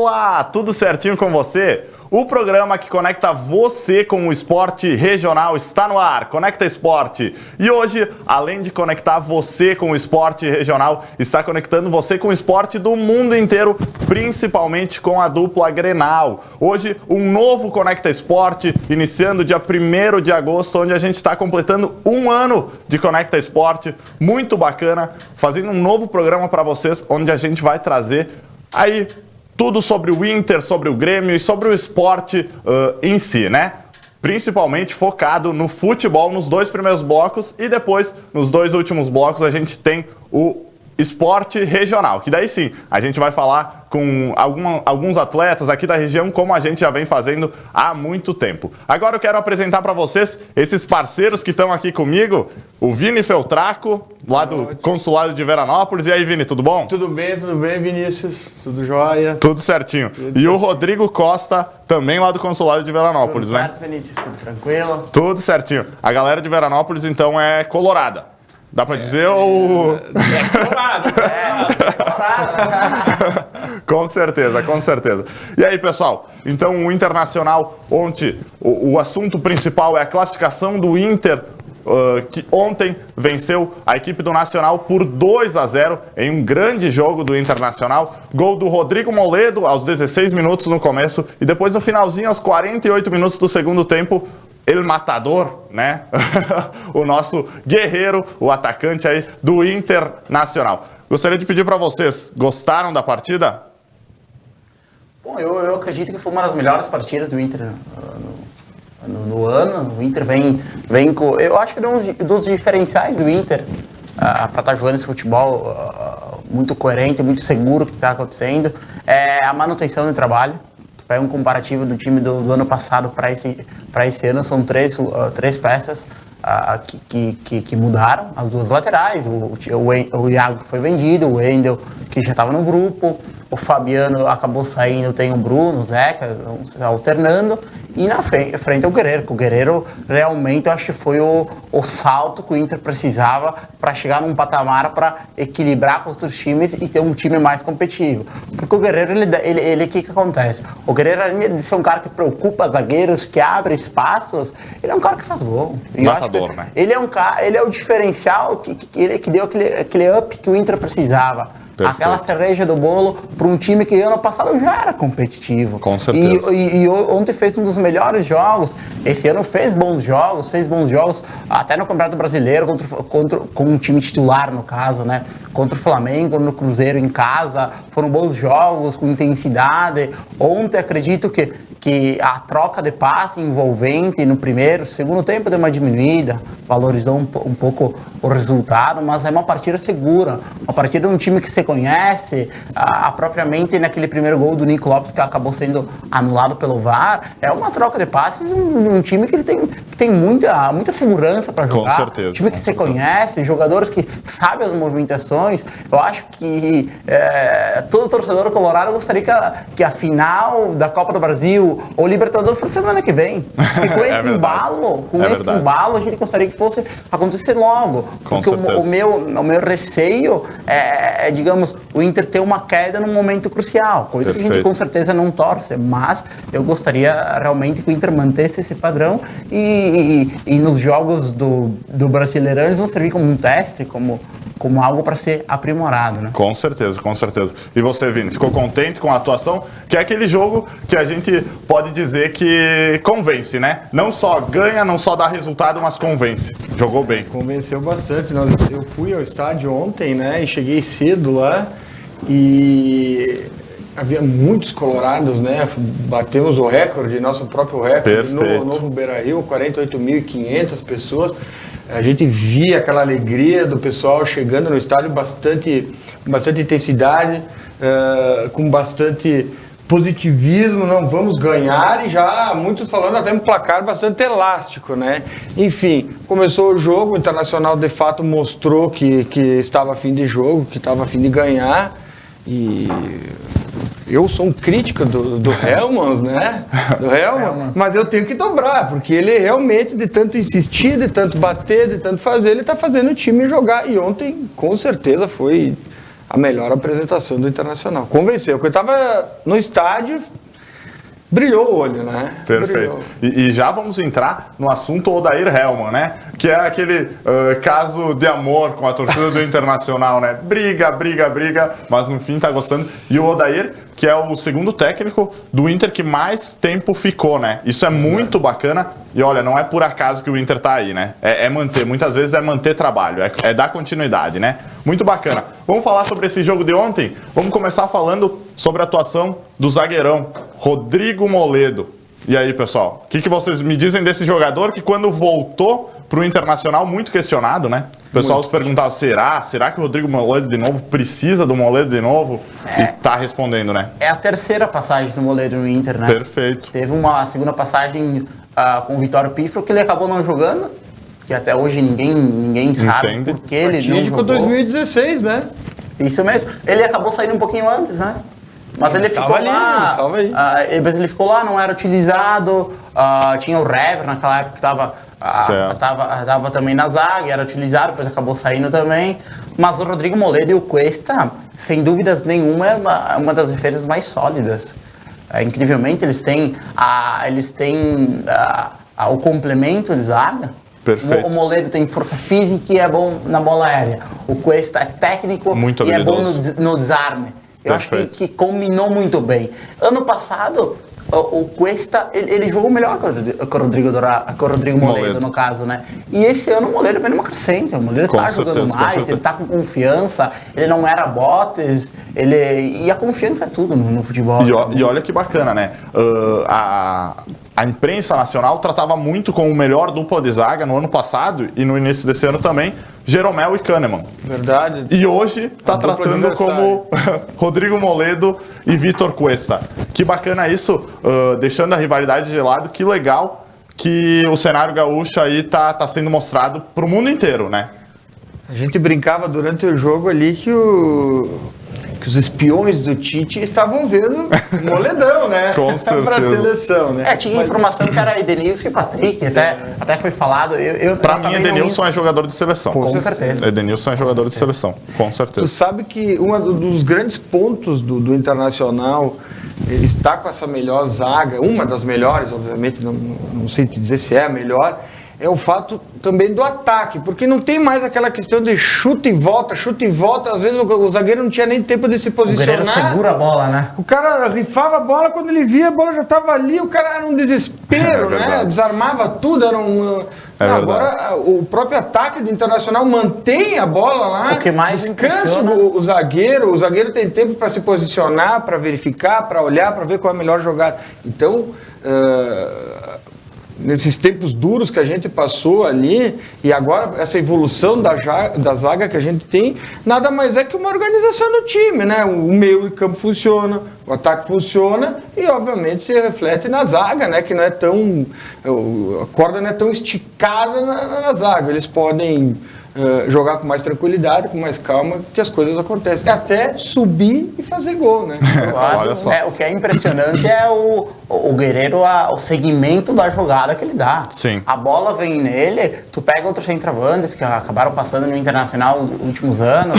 Olá, tudo certinho com você? O programa que conecta você com o esporte regional está no ar, Conecta Esporte. E hoje, além de conectar você com o esporte regional, está conectando você com o esporte do mundo inteiro, principalmente com a dupla Grenal. Hoje, um novo Conecta Esporte, iniciando dia 1º de agosto, onde a gente está completando um ano de Conecta Esporte. Muito bacana, fazendo um novo programa para vocês, onde a gente vai trazer aí tudo sobre o Inter, sobre o Grêmio e sobre o esporte em si, né? Principalmente focado no futebol nos dois primeiros blocos e depois, nos dois últimos blocos, a gente tem o esporte regional, que daí sim, a gente vai falar com alguns atletas aqui da região, como a gente já vem fazendo há muito tempo. Agora eu quero apresentar para vocês esses parceiros que estão aqui comigo, o Vini Feltraco, lá do Consulado de Veranópolis. E aí, Vini, tudo bom? Tudo bem, Vinícius. Tudo jóia. Tudo certinho. E o Rodrigo Costa, também lá do Consulado de Veranópolis, tudo né? Tudo certo, Vinícius? Tudo tranquilo? Tudo certinho. A galera de Veranópolis, então, é colorada. Dá pra dizer ou... É colorado. Com certeza, com certeza. E aí, pessoal, então o Internacional, ontem, o assunto principal é a classificação do Inter, que ontem venceu a equipe do Nacional por 2-0 em um grande jogo do Internacional. Gol do Rodrigo Moledo aos 16 minutos no começo e depois no finalzinho, aos 48 minutos do segundo tempo, El Matador, né? O nosso guerreiro, o atacante aí do Internacional. Gostaria de pedir para vocês, gostaram da partida? Bom, eu acredito que foi uma das melhores partidas do Inter no ano. O Inter vem com... Eu acho que um dos diferenciais do Inter para estar jogando esse futebol muito coerente, muito seguro que está acontecendo, é a manutenção do trabalho. Pega um comparativo do time do ano passado para esse ano, são três peças que mudaram, as duas laterais, o Iago foi vendido, o Wendel, que já estava no grupo, o Fabiano acabou saindo, tem o Bruno, o Zeca, alternando, e na frente o Guerreiro, que o Guerreiro realmente eu acho que foi o salto que o Inter precisava para chegar num patamar para equilibrar com os outros times e ter um time mais competitivo. Porque o Guerreiro, ele que acontece? O Guerreiro, além de ser um cara que preocupa zagueiros, que abre espaços, ele é um cara que faz gol. Matador, né? Ele é o diferencial que deu aquele up que o Inter precisava. Perfeito. Aquela cereja do bolo para um time que ano passado já era competitivo. Com certeza. E ontem fez um dos melhores jogos. Esse ano fez bons jogos até no Campeonato Brasileiro com um time titular, no caso, né? Contra o Flamengo, no Cruzeiro em casa. Foram bons jogos, com intensidade. Ontem acredito que a troca de passe envolvente no primeiro, segundo tempo deu uma diminuída, valorizou um pouco o resultado, mas é uma partida segura, uma partida de um time que se conhece, propriamente naquele primeiro gol do Nico Lopes que acabou sendo anulado pelo VAR, é uma troca de passes de um time que tem muita segurança para jogar, com certeza, um time que se conhece, jogadores que sabem as movimentações. Eu acho que todo torcedor colorado gostaria que a final da Copa do Brasil ou Libertadores fosse semana que vem. E com esse embalo, a gente gostaria que fosse acontecer logo. Com porque certeza. o meu receio é, digamos, o Inter ter uma queda num momento crucial, coisa que a gente com certeza não torce, mas eu gostaria realmente que o Inter mantesse esse padrão e nos jogos do Brasileirão eles vão servir como um teste, como algo para ser aprimorado, né? Com certeza, com certeza. E você, Vini, ficou contente com a atuação? Que é aquele jogo que a gente pode dizer que convence, né? Não só ganha, não só dá resultado, mas convence. Jogou bem. Convenceu bastante. Eu fui ao estádio ontem, né? E cheguei cedo lá e havia muitos colorados, né? Batemos o recorde, nosso próprio recorde no novo Beira-Rio, 48.500 pessoas. A gente via aquela alegria do pessoal chegando no estádio, bastante intensidade, com bastante positivismo, não vamos ganhar, e já muitos falando até um placar bastante elástico, né? Enfim, começou o jogo, o Internacional de fato mostrou que estava a fim de jogo, que estava a fim de ganhar, e eu sou um crítico do Helmans, né? Do Helmans, mas eu tenho que dobrar, porque ele realmente, de tanto insistir, de tanto bater, de tanto fazer, ele está fazendo o time jogar. E ontem, com certeza, foi a melhor apresentação do Internacional. Convenceu, porque eu estava no estádio, brilhou o olho, né? Perfeito. E já vamos entrar no assunto Odair Hellmann, né? Que é aquele caso de amor com a torcida do Internacional, né? Briga, mas no fim tá gostando. E o Odair, que é o segundo técnico do Inter que mais tempo ficou, né? Isso é muito bacana. E olha, não é por acaso que o Inter tá aí, né? É manter, muitas vezes é manter trabalho, é dar continuidade, né? Muito bacana. Vamos falar sobre esse jogo de ontem? Vamos começar falando sobre a atuação do zagueirão, Rodrigo Moledo. E aí, pessoal, o que vocês me dizem desse jogador que quando voltou pro Internacional, muito questionado, né? O pessoal se perguntava, será que o Rodrigo Moledo de novo precisa do Moledo de novo? E tá respondendo, né? É a terceira passagem do Moledo no Inter, né? Perfeito. Teve uma segunda passagem com o Vitório Pifro, que ele acabou não jogando, que até hoje ninguém sabe por que ele não jogou. 2016, né? Isso mesmo. Ele acabou saindo um pouquinho antes, né? Mas ele ficou lá, mas ele ficou lá, não era utilizado, tinha o Rever naquela época que tava também na zaga, era utilizado, depois acabou saindo também. Mas o Rodrigo Moledo e o Cuesta, sem dúvidas nenhuma, é uma das defesas mais sólidas. Incrivelmente, eles têm o complemento de zaga. Perfeito. O Moledo tem força física e é bom na bola aérea. O Cuesta é técnico muito e habilidoso. É bom no desarme. Eu acho que combinou muito bem. Ano passado, o Cuesta, ele jogou melhor que o Rodrigo Moledo, no caso, né? E esse ano o Moledo vem numa crescente. O Moledo tá jogando mais, ele tá com confiança, ele não era botes, e a confiança é tudo no futebol. E olha que bacana, né? A imprensa nacional tratava muito com o melhor dupla de zaga no ano passado e no início desse ano também, Jeromel e Kahneman. Verdade. E hoje tá tratando como Rodrigo Moledo e Vitor Cuesta. Que bacana isso, deixando a rivalidade de lado, que legal que o cenário gaúcho aí tá sendo mostrado pro mundo inteiro, né? A gente brincava durante o jogo ali que os espiões do Tite estavam vendo Moledão, né? Com certeza. Pra seleção, né? Tinha informação que era Edenilson e Patrick, até foi falado. Pra mim, Edenilson é jogador de seleção. Com certeza. Edenilson é jogador de seleção, com certeza. Tu sabe que um dos grandes pontos do Internacional, ele está com essa melhor zaga, uma das melhores, obviamente, não sei te dizer se é a melhor, é o fato também do ataque, porque não tem mais aquela questão de chuta e volta, às vezes o zagueiro não tinha nem tempo de se posicionar. O Guerreiro segura a bola, né? O cara rifava a bola, quando ele via a bola já estava ali, o cara era um desespero, né? Desarmava tudo, era um... agora o próprio ataque do Internacional mantém a bola lá, o que mais descansa o zagueiro tem tempo para se posicionar, para verificar, para olhar, para ver qual é a melhor jogada. Então... nesses tempos duros que a gente passou ali, e agora essa evolução da zaga que a gente tem, nada mais é que uma organização do time, né? O meio de campo funciona, o ataque funciona e, obviamente, se reflete na zaga, né? Que não é tão... a corda não é tão esticada na zaga. Eles podem jogar com mais tranquilidade, com mais calma, que as coisas acontecem. Até subir e fazer gol, né? Olha só. O que é impressionante é o Guerreiro, o segmento da jogada que ele dá. Sim. A bola vem nele, tu pega outros centroavantes que acabaram passando no Internacional nos últimos anos,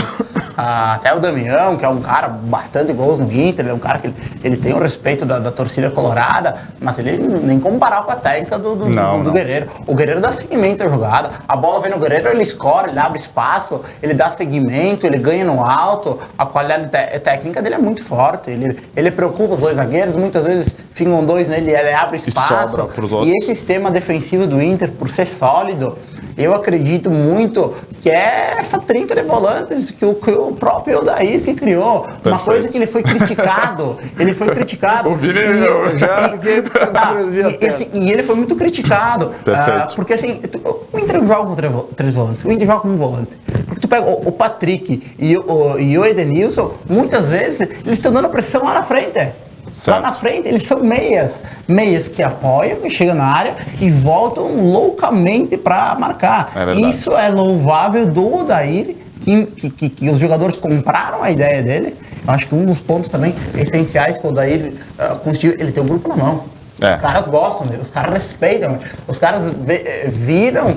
até o Damião, que é um cara bastante gols no Inter, ele é um cara que ele tem o respeito da torcida colorada, mas ele nem comparar com a técnica do Guerreiro. O Guerreiro dá seguimento à jogada, a bola vem no Guerreiro, ele escora, ele abre espaço, ele dá seguimento, ele ganha no alto, a qualidade técnica dele é muito forte, ele preocupa os dois zagueiros, muitas vezes ficam dois nele, ele abre espaço, e esse sistema defensivo do Inter, por ser sólido, eu acredito muito que é essa trinca de volantes que o próprio Odair que criou. Perfeito. Uma coisa que ele foi criticado. O Vini e ele foi muito criticado. Porque assim, o Inter não joga com três volantes, o Inter joga com um volante. Porque tu pega o Patrick e o Edenilson, muitas vezes eles estão dando pressão lá na frente. Certo. Lá na frente, eles são meias que apoiam, que chegam na área e voltam loucamente para marcar. Isso é louvável do Odair, que os jogadores compraram a ideia dele. Eu acho que um dos pontos também essenciais que o Odair conseguiu, ele tem um grupo na mão. Os caras gostam dele, os caras respeitam, os caras viram,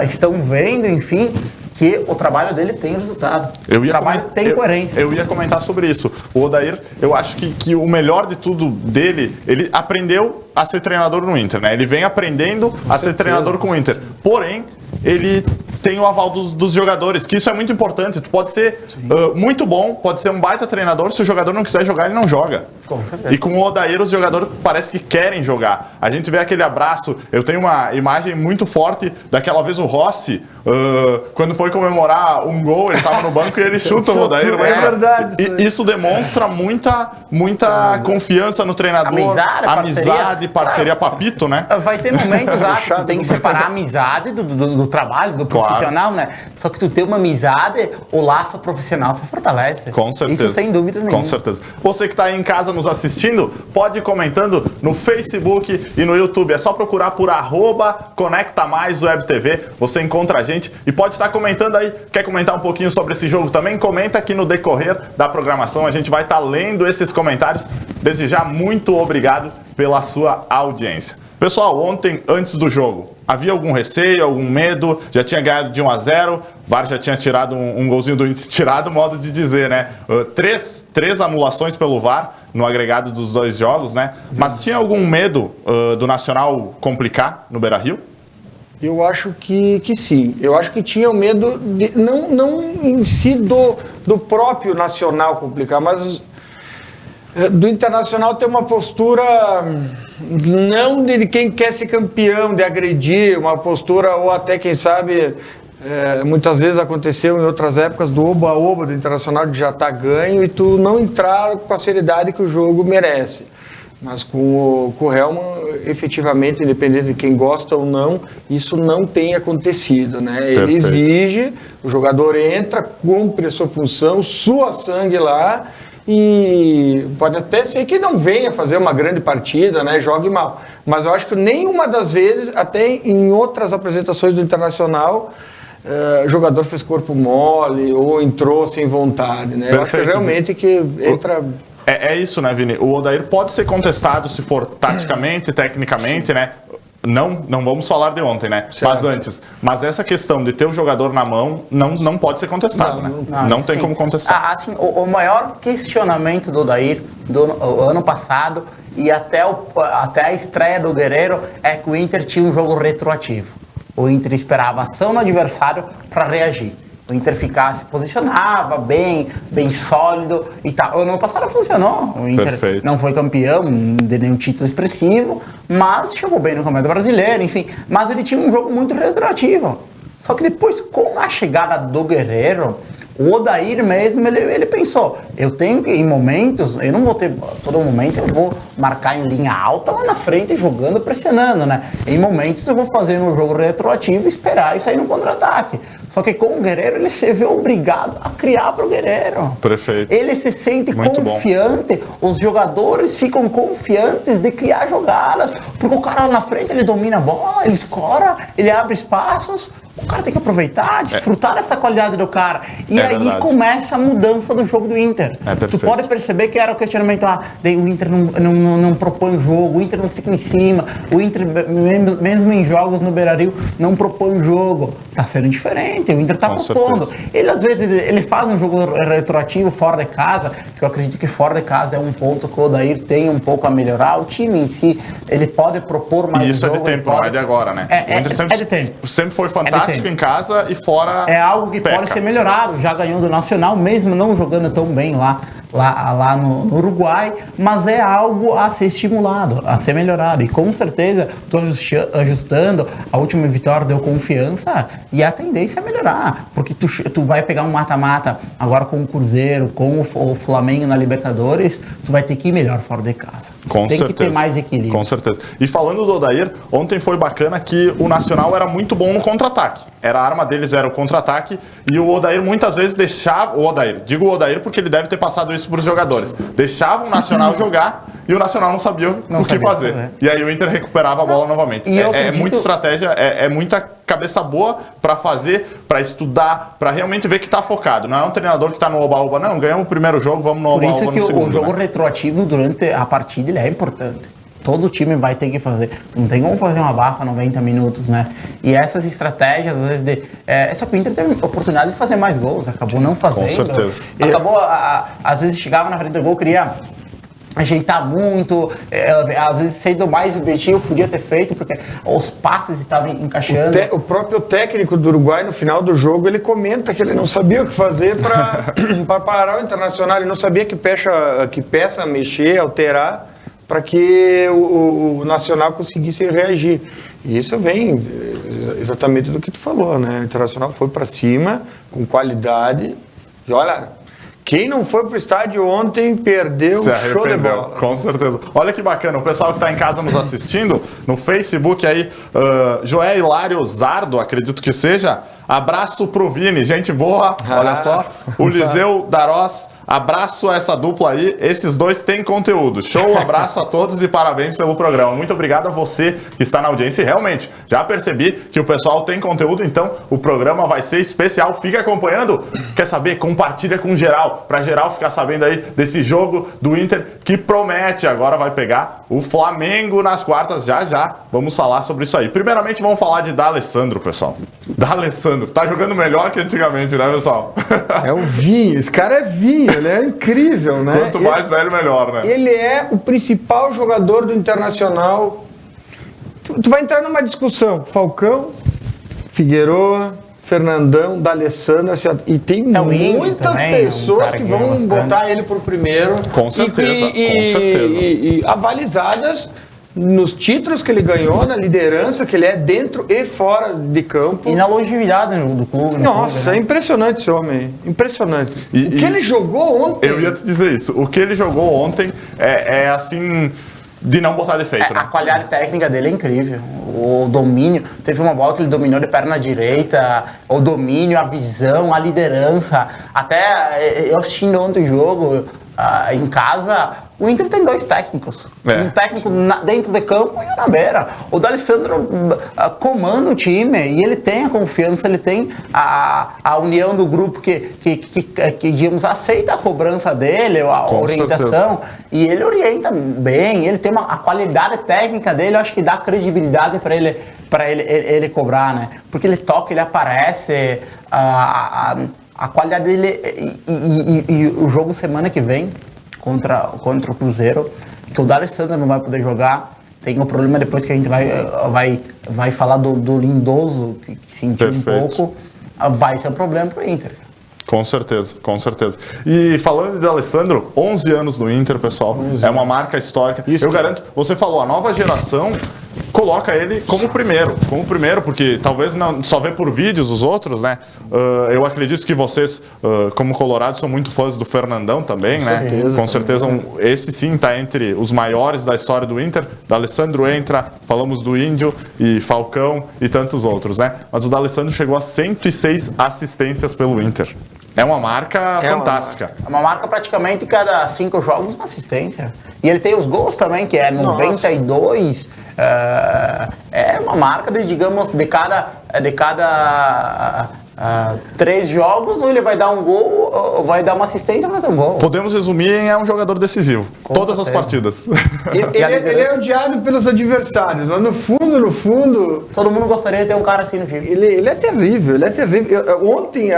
estão vendo, enfim, que o trabalho dele tem resultado. O trabalho tem coerência. Eu ia comentar sobre isso. O Odair, eu acho que o melhor de tudo dele, ele aprendeu a ser treinador no Inter, né? Ele vem aprendendo a ser treinador com o Inter. Porém, ele tem o aval dos jogadores, que isso é muito importante. Tu pode ser muito bom, pode ser um baita treinador, se o jogador não quiser jogar, ele não joga. Com certeza. E com o Odair, os jogadores parece que querem jogar. A gente vê aquele abraço, eu tenho uma imagem muito forte daquela vez o Rossi, quando foi comemorar um gol, ele estava no banco e ele chuta o Odair. É verdade. Isso demonstra muita confiança no treinador, amizade, parceria papito, né? Vai ter momentos que tu tem que separar a amizade do trabalho, do profissional, né? Só que tu tem uma amizade, o laço profissional se fortalece. Com certeza. Isso sem dúvida nenhuma. Com certeza. Você que está aí em casa nos assistindo, pode ir comentando no Facebook e no YouTube. É só procurar por @ConectaMaisWebTV. Você encontra a gente e pode estar comentando aí. Quer comentar um pouquinho sobre esse jogo também? Comenta aqui no decorrer da programação. A gente vai estar lendo esses comentários. Desde já, muito obrigado pela sua audiência. Pessoal, ontem, antes do jogo, havia algum receio, algum medo? Já tinha ganhado de 1-0, o VAR já tinha tirado um golzinho do Inter, tirado, modo de dizer, né? Três anulações pelo VAR no agregado dos 2 jogos, né? Mas tinha algum medo do Nacional complicar no Beira-Rio? Eu acho que sim. Eu acho que tinha o medo, não em si do próprio Nacional complicar, mas do Internacional ter uma postura não de quem quer ser campeão, de agredir, uma postura ou até, quem sabe, muitas vezes aconteceu em outras épocas do oba-oba do Internacional de já estar ganho e tu não entrar com a seriedade que o jogo merece. Mas com o Helman, efetivamente, independente de quem gosta ou não, isso não tem acontecido, né? Ele Perfeito. exige, o jogador entra, cumpre a sua função, sua sangue lá, e pode até ser que não venha fazer uma grande partida, né? Jogue mal. Mas eu acho que nenhuma das vezes, até em outras apresentações do Internacional, o jogador fez corpo mole ou entrou sem vontade, né? Eu acho que realmente que entra... É isso, né, Vini? O Odair pode ser contestado se for taticamente, tecnicamente, né? Não vamos falar de ontem, né? Certo. Mas antes. Mas essa questão de ter o jogador na mão não pode ser contestado, né? Não tem como contestar. Assim, o maior questionamento do Odair do ano passado e até a estreia do Guerreiro é que o Inter tinha um jogo retroativo. O Inter esperava a ação no adversário para reagir. O Inter se posicionava bem sólido e tal. O ano passado funcionou. O Inter Perfeito. não foi campeão de nenhum título expressivo, mas chegou bem no Campeonato Brasileiro, enfim. Mas ele tinha um jogo muito retroativo. Só que depois, com a chegada do Guerreiro, o Odair mesmo, ele pensou, eu tenho que, em momentos, eu não vou ter, todo momento eu vou marcar em linha alta lá na frente, jogando, pressionando, né? Em momentos eu vou fazer um jogo retroativo, esperar e sair no contra-ataque. Só que com o Guerreiro, ele se vê obrigado a criar para o Guerreiro. Perfeito. Ele se sente Muito confiante, bom. Os jogadores ficam confiantes de criar jogadas, porque o cara lá na frente, ele domina a bola, ele escora, ele abre espaços. O cara tem que aproveitar, desfrutar dessa qualidade do cara. E aí verdade. Começa a mudança do jogo do Inter. Tu pode perceber que era o questionamento, o Inter não propõe o jogo, o Inter não fica em cima, o Inter, mesmo em jogos no Beira-Rio, não propõe o jogo. Tá sendo diferente, o Inter tá propondo. Certeza. Ele, às vezes, ele faz um jogo retroativo fora de casa, que eu acredito que fora de casa é um ponto que o Odair tem um pouco a melhorar. O time em si, ele pode propor mais isso jogo. É de tempo, não é de agora, né? O Inter sempre, é de tempo. Sempre foi fantástico em casa e fora é algo que peca. pode ser melhorado. Já ganhou do Nacional, mesmo não jogando tão bem lá no Uruguai, mas é algo a ser estimulado, a ser melhorado. E com certeza, estou ajustando, a última vitória deu confiança e a tendência é melhorar. Porque tu vai pegar um mata-mata agora com o Cruzeiro, com o Flamengo na Libertadores, tu vai ter que ir melhor fora de casa. Com Tem certeza. que ter mais equilíbrio. Com certeza. E falando do Odair, ontem foi bacana que o Nacional era muito bom no contra-ataque. A arma deles era o contra-ataque e o Odair muitas vezes deixava... O Odair porque ele deve ter passado isso para os jogadores. Deixava o Nacional jogar e o Nacional não sabia o que fazer. E aí o Inter recuperava a bola novamente. É muita estratégia, é muita cabeça boa para fazer, para estudar, para realmente ver que está focado. Não é um treinador que está no oba-oba, não. Ganhamos o primeiro jogo, vamos no oba-oba no segundo. Por isso que o jogo retroativo durante a partida ele é importante. todo time vai ter que fazer. Não tem como fazer uma barra 90 minutos, né? E essas estratégias, às vezes, só que o Inter teve oportunidade de fazer mais gols, acabou não fazendo. Com certeza. Acabou, às vezes, chegava na frente do gol, queria ajeitar muito, às vezes sendo mais objetivo, podia ter feito, porque os passes estavam encaixando. O próprio técnico do Uruguai, no final do jogo, ele comenta que ele não sabia o que fazer para parar o Internacional, ele não sabia que peça mexer, alterar, para que o Nacional conseguisse reagir. E isso vem exatamente do que tu falou, né? O Internacional foi para cima, com qualidade, e olha... Quem não foi pro estádio ontem perdeu o show de bola. Com certeza. Olha que bacana, o pessoal que está em casa nos assistindo, no Facebook aí, Joé Hilário Zardo, acredito que seja, abraço pro Vini, gente boa, olha só. O Liseu Darós, abraço a essa dupla aí, esses dois têm conteúdo. Show, abraço a todos e parabéns pelo programa. Muito obrigado a você que está na audiência e realmente, já percebi que o pessoal tem conteúdo, então o programa vai ser especial. Fica acompanhando, quer saber? Compartilha com geral, para geral ficar sabendo aí desse jogo do Inter que promete. Agora vai pegar o Flamengo nas quartas, já vamos falar sobre isso aí. Primeiramente vamos falar de D'Alessandro, pessoal. D'Alessandro, tá jogando melhor que antigamente, né, pessoal? É o vinho, esse cara é vinho, ele é incrível, né? Quanto mais velho, melhor, né? Ele é o principal jogador do Internacional. Tu vai entrar numa discussão, Falcão, Figueroa, Fernandão, D'Alessandro, assim, e tem muitas pessoas que vão botar ele por primeiro. Com certeza, com certeza. E avalizadas nos títulos que ele ganhou, na liderança que ele é dentro e fora de campo. E na longevidade do clube. Nossa, é impressionante esse homem, impressionante. O que ele jogou ontem... Eu ia te dizer isso, o que ele jogou ontem é assim... de não botar defeito, né? A qualidade técnica dele é incrível. O domínio, teve uma bola que ele dominou de perna direita, o domínio, a visão, a liderança. Até eu assistindo ontem o jogo em casa, o Inter tem dois técnicos. Um técnico dentro de campo e um na beira. O D'Alessandro comanda o time e ele tem a confiança, ele tem a união do grupo que digamos, aceita a cobrança dele, a orientação. Certeza. E ele orienta bem, ele tem a qualidade técnica dele, eu acho que dá credibilidade para ele cobrar, né? Porque ele toca, ele aparece, a qualidade dele e o jogo semana que vem contra o Cruzeiro, que o D'Alessandro não vai poder jogar. Tem um problema depois que a gente vai falar do Lindoso, que sentiu um pouco, vai ser um problema pro Inter. Com certeza, com certeza. E falando de D'Alessandro, 11 anos no Inter, pessoal, é uma marca histórica. Isso, eu garanto, você falou, a nova geração coloca ele como primeiro, porque talvez não só vê por vídeos os outros, né? Eu acredito que vocês, como colorados, são muito fãs do Fernandão também, né? Com certeza, esse sim está entre os maiores da história do Inter. D'Alessandro entra, falamos do Índio e Falcão e tantos outros, né? Mas o D'Alessandro chegou a 106 assistências pelo Inter. É uma marca fantástica. É uma marca praticamente cada 5 jogos uma assistência. E ele tem os gols também, que é 92. É uma marca de, digamos, de cada 3 jogos, ou ele vai dar um gol, ou vai dar uma assistência, mas é um gol. Podemos resumir em um jogador decisivo. Todas as partidas. Ele é odiado pelos adversários, mas no fundo... Todo mundo gostaria de ter um cara assim no time. Ele é terrível, Ontem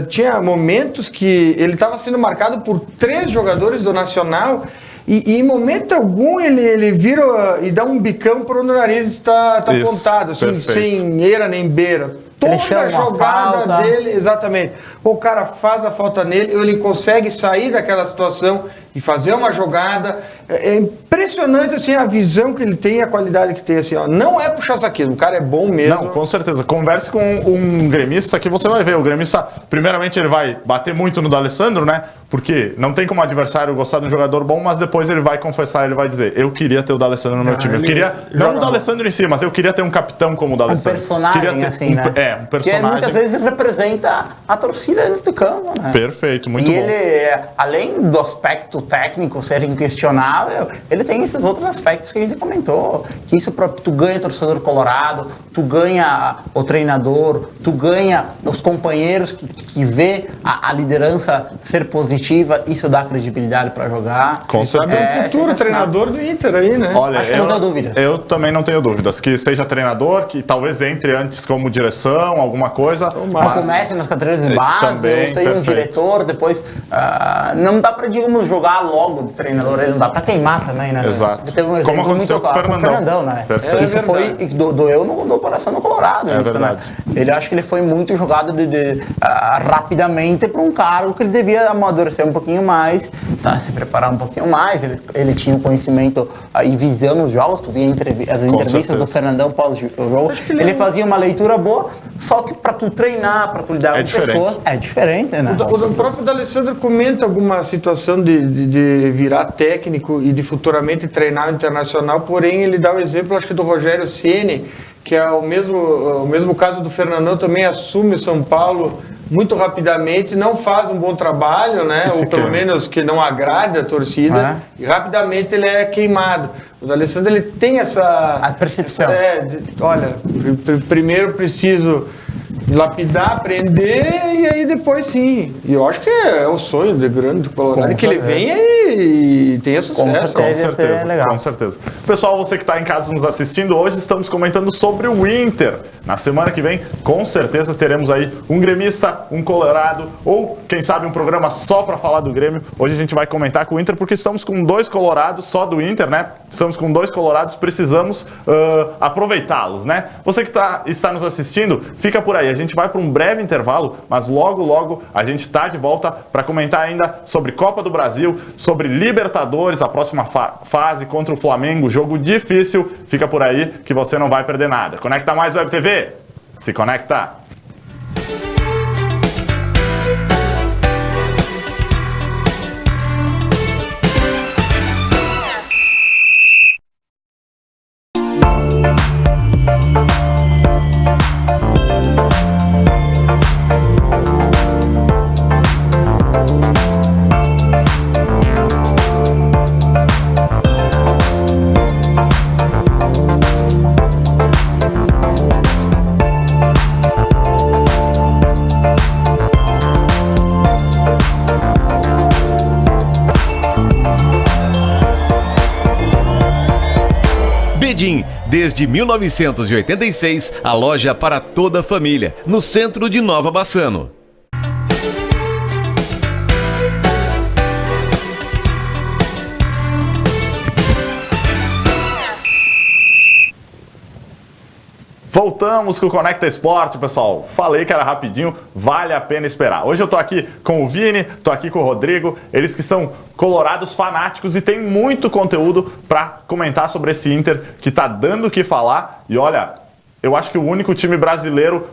tinha momentos que ele estava sendo marcado por 3 jogadores do Nacional. E em momento algum ele vira e dá um bicão por onde o nariz está apontado, assim, sem eira nem beira. Toda a jogada dele, exatamente. O cara faz a falta nele, ele consegue sair daquela situação e fazer uma jogada. É impressionante assim, a visão que ele tem e a qualidade que tem. Assim, ó. Não é puxar saquismo, o cara é bom mesmo. Não, com certeza. Converse com um gremista que você vai ver. O gremista, primeiramente, ele vai bater muito no D'Alessandro, né? Porque não tem como adversário gostar de um jogador bom, mas depois ele vai confessar, ele vai dizer: eu queria ter o D'Alessandro no meu time. Eu queria, não o D'Alessandro em si, mas eu queria ter um capitão como o D'Alessandro. Um personagem, queria ter assim, né? Um personagem. Que muitas vezes representa a torcida do campo, né? Perfeito, muito bom. E ele, além do aspecto técnico ser inquestionável, saudável, ele tem esses outros aspectos que a gente comentou, que isso tu ganha o torcedor colorado, tu ganha o treinador, tu ganha os companheiros que vê a liderança ser positiva, isso dá credibilidade para jogar. Com certeza. É o futuro treinador do Inter aí, né? Olha, Acho que não tenho dúvidas. Eu também não tenho dúvidas. Que seja treinador, que talvez entre antes como direção, alguma coisa. Mas comece nas categorias de base, também, ou seja um diretor, depois não dá para, digamos, jogar logo de treinador, ele não dá para queimar também, né? Exato. Teve um Como aconteceu com o Fernandão. Né? Perfeito. Isso foi, doeu no coração do Colorado. É isso, verdade. Né? Ele acho que ele foi muito jogado rapidamente para um cargo que ele devia amadurecer um pouquinho mais, tá? Se preparar um pouquinho mais, ele tinha o conhecimento e visão nos jogos, tu via as entrevistas do Fernandão pós-jogo, ele fazia uma leitura boa, só que para tu treinar, para tu lidar com pessoas, é diferente, né? O próprio D'Alessandro comenta alguma situação de virar técnico e de futuramente treinar o Internacional, porém ele dá o exemplo, acho que do Rogério Ceni, que é o mesmo caso do Fernandão, também assume o São Paulo muito rapidamente, não faz um bom trabalho, né? Ou pelo menos que não agrade a torcida, e rapidamente ele é queimado. O D'Alessandro, ele tem a percepção. Olha, primeiro preciso lapidar, aprender e aí depois sim. E eu acho que é o sonho de grande do Colorado, que ele venha e tenha sucesso. Com certeza, com certeza. Pessoal, você que está em casa nos assistindo, hoje estamos comentando sobre o Inter. Na semana que vem, com certeza, teremos aí um gremista, um colorado, ou quem sabe um programa só para falar do Grêmio. Hoje a gente vai comentar com o Inter, porque estamos com 2 colorados, só do Inter, né? Estamos com 2 colorados, precisamos aproveitá-los, né? Você que está nos assistindo, fica por aí. A gente vai para um breve intervalo, mas logo a gente está de volta para comentar ainda sobre Copa do Brasil, sobre Libertadores, a próxima fase contra o Flamengo, jogo difícil. Fica por aí que você não vai perder nada. Conecta Mais Web TV. Se conecta! Desde 1986, a loja para toda a família, no centro de Nova Bassano. Voltamos com o Conecta Esporte, pessoal. Falei que era rapidinho, vale a pena esperar. Hoje eu tô aqui com o Vini, tô aqui com o Rodrigo, eles que são colorados fanáticos e tem muito conteúdo para comentar sobre esse Inter que tá dando o que falar. E olha, eu acho que o único time brasileiro,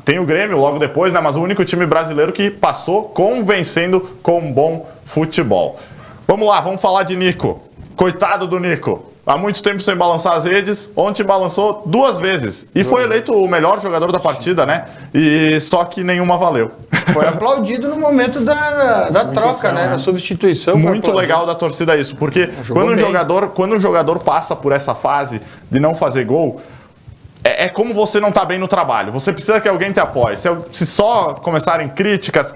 tem o Grêmio logo depois, né? Mas o único time brasileiro que passou convencendo com um bom futebol. Vamos lá, vamos falar de Nico. Coitado do Nico. Há muito tempo sem balançar as redes, ontem balançou 2 vezes. E foi eleito o melhor jogador da partida, né? E só que nenhuma valeu. Foi aplaudido no momento da troca, né? Da substituição. Muito legal da torcida isso, porque quando um jogador passa por essa fase de não fazer gol, é como você não está bem no trabalho. Você precisa que alguém te apoie. Se só começarem críticas,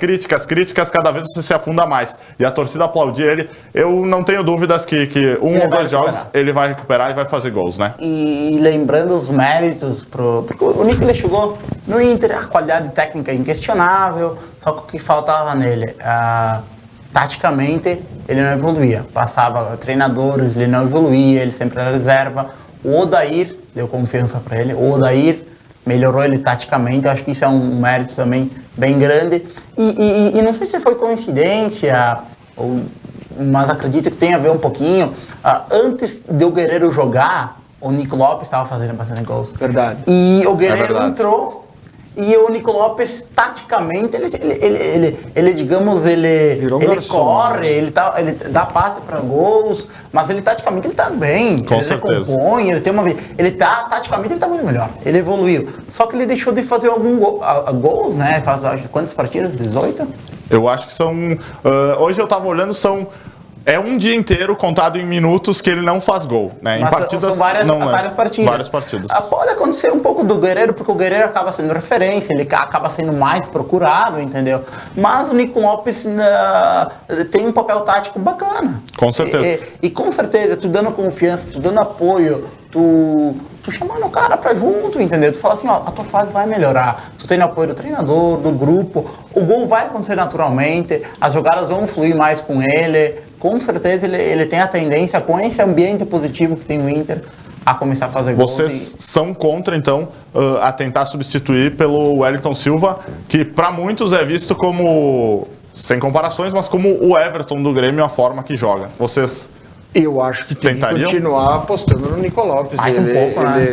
cada vez você se afunda mais. E a torcida aplaudir ele, eu não tenho dúvidas que um ou 2 jogos ele vai recuperar e vai fazer gols, né? E lembrando os méritos, porque o Nico ele chegou no Inter, a qualidade técnica inquestionável, só que o que faltava nele, taticamente, ele não evoluía. Passava treinadores, ele não evoluía, ele sempre era reserva. O Odair deu confiança para ele, o Odair melhorou ele taticamente, eu acho que isso é um mérito também bem grande. E não sei se foi coincidência, mas acredito que tem a ver um pouquinho. Antes de o Guerreiro jogar, o Nico Lopes estava fazendo bastante gols. Verdade. E o Guerreiro entrou. E o Nico Lopes, taticamente, ele digamos, ele corre, ele dá passe para gols, mas ele taticamente ele tá bem. Com certeza. Recompõe, taticamente ele tá muito melhor. Ele evoluiu. Só que ele deixou de fazer gols, né? Faz quantas partidas? 18? Eu acho que são... hoje eu tava olhando, são é um dia inteiro contado em minutos que ele não faz gol, né? Em Mas partidas são várias partidas. Várias partidas. Pode acontecer um pouco do Guerreiro, porque o Guerreiro acaba sendo referência, ele acaba sendo mais procurado, entendeu? Mas o Nico Lopes tem um papel tático bacana. Com certeza. E com certeza, tu dando confiança, tu dando apoio, tu chamando o cara pra junto, entendeu? Tu fala assim, ó, a tua fase vai melhorar. Tu tem o apoio do treinador, do grupo, o gol vai acontecer naturalmente, as jogadas vão fluir mais com ele. Com certeza ele tem a tendência, com esse ambiente positivo que tem o Inter, a começar a fazer gols. Vocês são contra, então, a tentar substituir pelo Wellington Silva, que para muitos é visto como, sem comparações, mas como o Everton do Grêmio, a forma que joga. Vocês... Eu acho que tem que continuar apostando no Nico Lopes. Mais um pouco, né?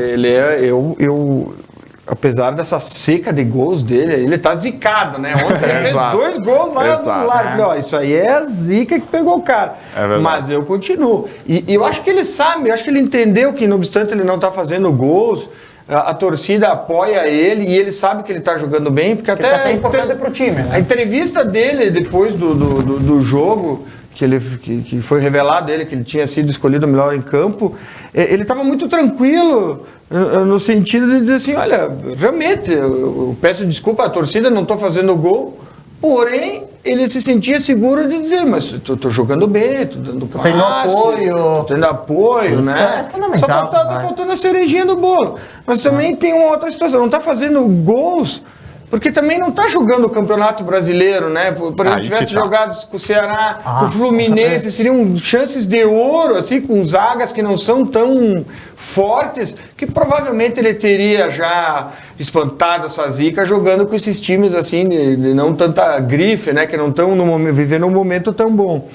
Apesar dessa seca de gols dele, ele tá zicado, né? Ontem ele fez 2 gols lá no lado. Falei, ó, isso aí é a zica que pegou o cara. Mas eu continuo. E eu acho que ele sabe, eu acho que ele entendeu que, não obstante ele não tá fazendo gols, a torcida apoia ele e ele sabe que ele tá jogando bem, porque até é importante pro time, né? A entrevista dele depois do jogo, que foi revelado ele que ele tinha sido escolhido o melhor em campo, ele estava muito tranquilo no sentido de dizer assim, olha, realmente eu peço desculpa à torcida, não estou fazendo gol, porém ele se sentia seguro de dizer, mas tô jogando bem, tô dando passe, tô tendo apoio, isso né? É fundamental, só tá faltando a cerejinha do bolo. Mas também tem uma outra situação, não está fazendo gols porque também não está jogando o Campeonato Brasileiro, né? Por exemplo, tivesse jogado com o Ceará, com o Fluminense, seriam chances de ouro, assim, com zagas que não são tão fortes, que provavelmente ele teria já espantado essa zica jogando com esses times, assim, de não tanta grife, né? Que não estão vivendo um momento tão bom.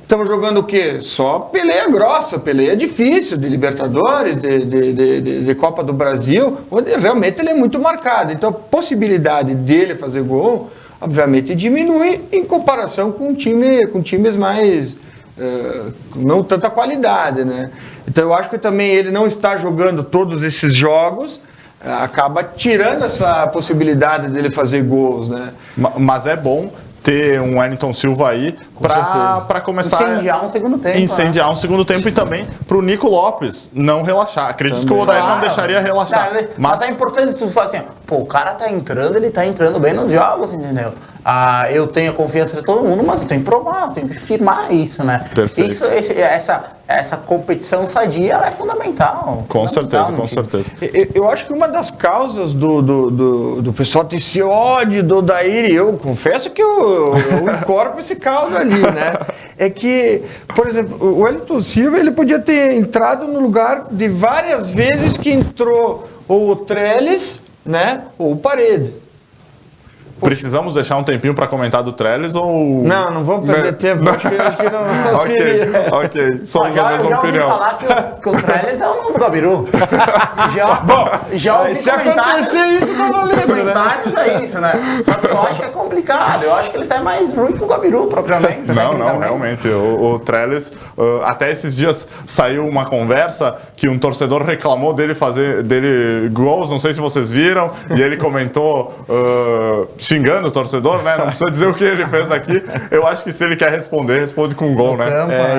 Estamos jogando o quê? Só peleia grossa, peleia difícil, de Libertadores, de Copa do Brasil, onde realmente ele é muito marcado. Então a possibilidade dele fazer gol, obviamente, diminui em comparação com times mais... não tanta qualidade, né? Então eu acho que também ele não está jogando todos esses jogos, acaba tirando essa possibilidade dele fazer gols, né? Mas é bom ter um Wellington Silva aí para começar incendiar um segundo tempo, e também para o Nico Lopes não relaxar. Acredito que o Odair não deixaria relaxar. Mas é importante tu falar assim, pô, o cara tá entrando, ele tá entrando bem nos jogos, entendeu? Eu tenho a confiança de todo mundo, mas eu tenho que provar, eu tenho que firmar isso, né? Perfeito. Essa competição sadia, ela é fundamental. Com certeza. Eu acho que uma das causas do pessoal ter esse ódio do Odair, e eu confesso que eu incorporo esse caos ali, né? É que, por exemplo, o Wellington Silva, ele podia ter entrado no lugar de várias vezes que entrou ou o Trellis, né? Ou o Parede. Precisamos deixar um tempinho para comentar do Trellis ou... Não vamos perder tempo. Acho que não. Ok. Só a mesma opinião. Já ouvi falar que o Trellis é o novo Gabiru. Já ouvi se acontecer isso, tá valendo, comentários é isso, né? Só que eu acho que é complicado. Eu acho que ele tá mais ruim que o Gabiru, propriamente. Não, realmente. O Trellis, até esses dias saiu uma conversa que um torcedor reclamou dele gols, não sei se vocês viram, e ele comentou... xingando o torcedor, né? Não precisa dizer o que ele fez aqui. Eu acho que se ele quer responder, responde com um gol, né?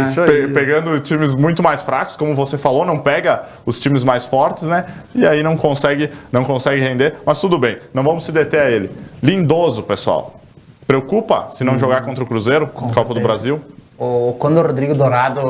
Isso aí. Pegando times muito mais fracos, como você falou, não pega os times mais fortes, né? E aí não consegue render. Mas tudo bem, não vamos se deter a ele. Lindoso, pessoal. Preocupa se não jogar contra o Cruzeiro, Copa do Brasil? Quando o Rodrigo Dourado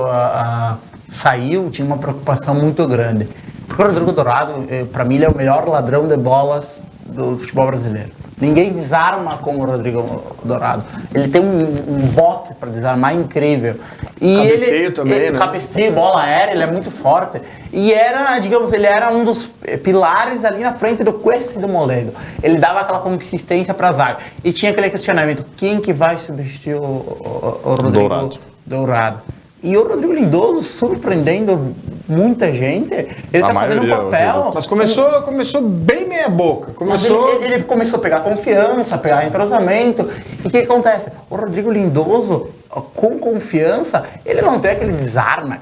saiu, tinha uma preocupação muito grande. Porque o Rodrigo Dourado, para mim, ele é o melhor ladrão de bolas do futebol brasileiro. Ninguém desarma como o Rodrigo Dourado. Ele tem um bote para desarmar incrível. E cabeceio também, né? Cabeceio, bola aérea, ele é muito forte. E ele era um dos pilares ali na frente do Cuesta e do Moledo. Ele dava aquela consistência para a zaga. E tinha aquele questionamento, quem que vai substituir o Rodrigo Dourado? E o Rodrigo Lindoso surpreendendo muita gente. Ele tá fazendo um papel. Mas começou bem meia boca. Ele começou a pegar confiança, a pegar entrosamento. E o que acontece? O Rodrigo Lindoso, com confiança, ele não tem aquele desarme,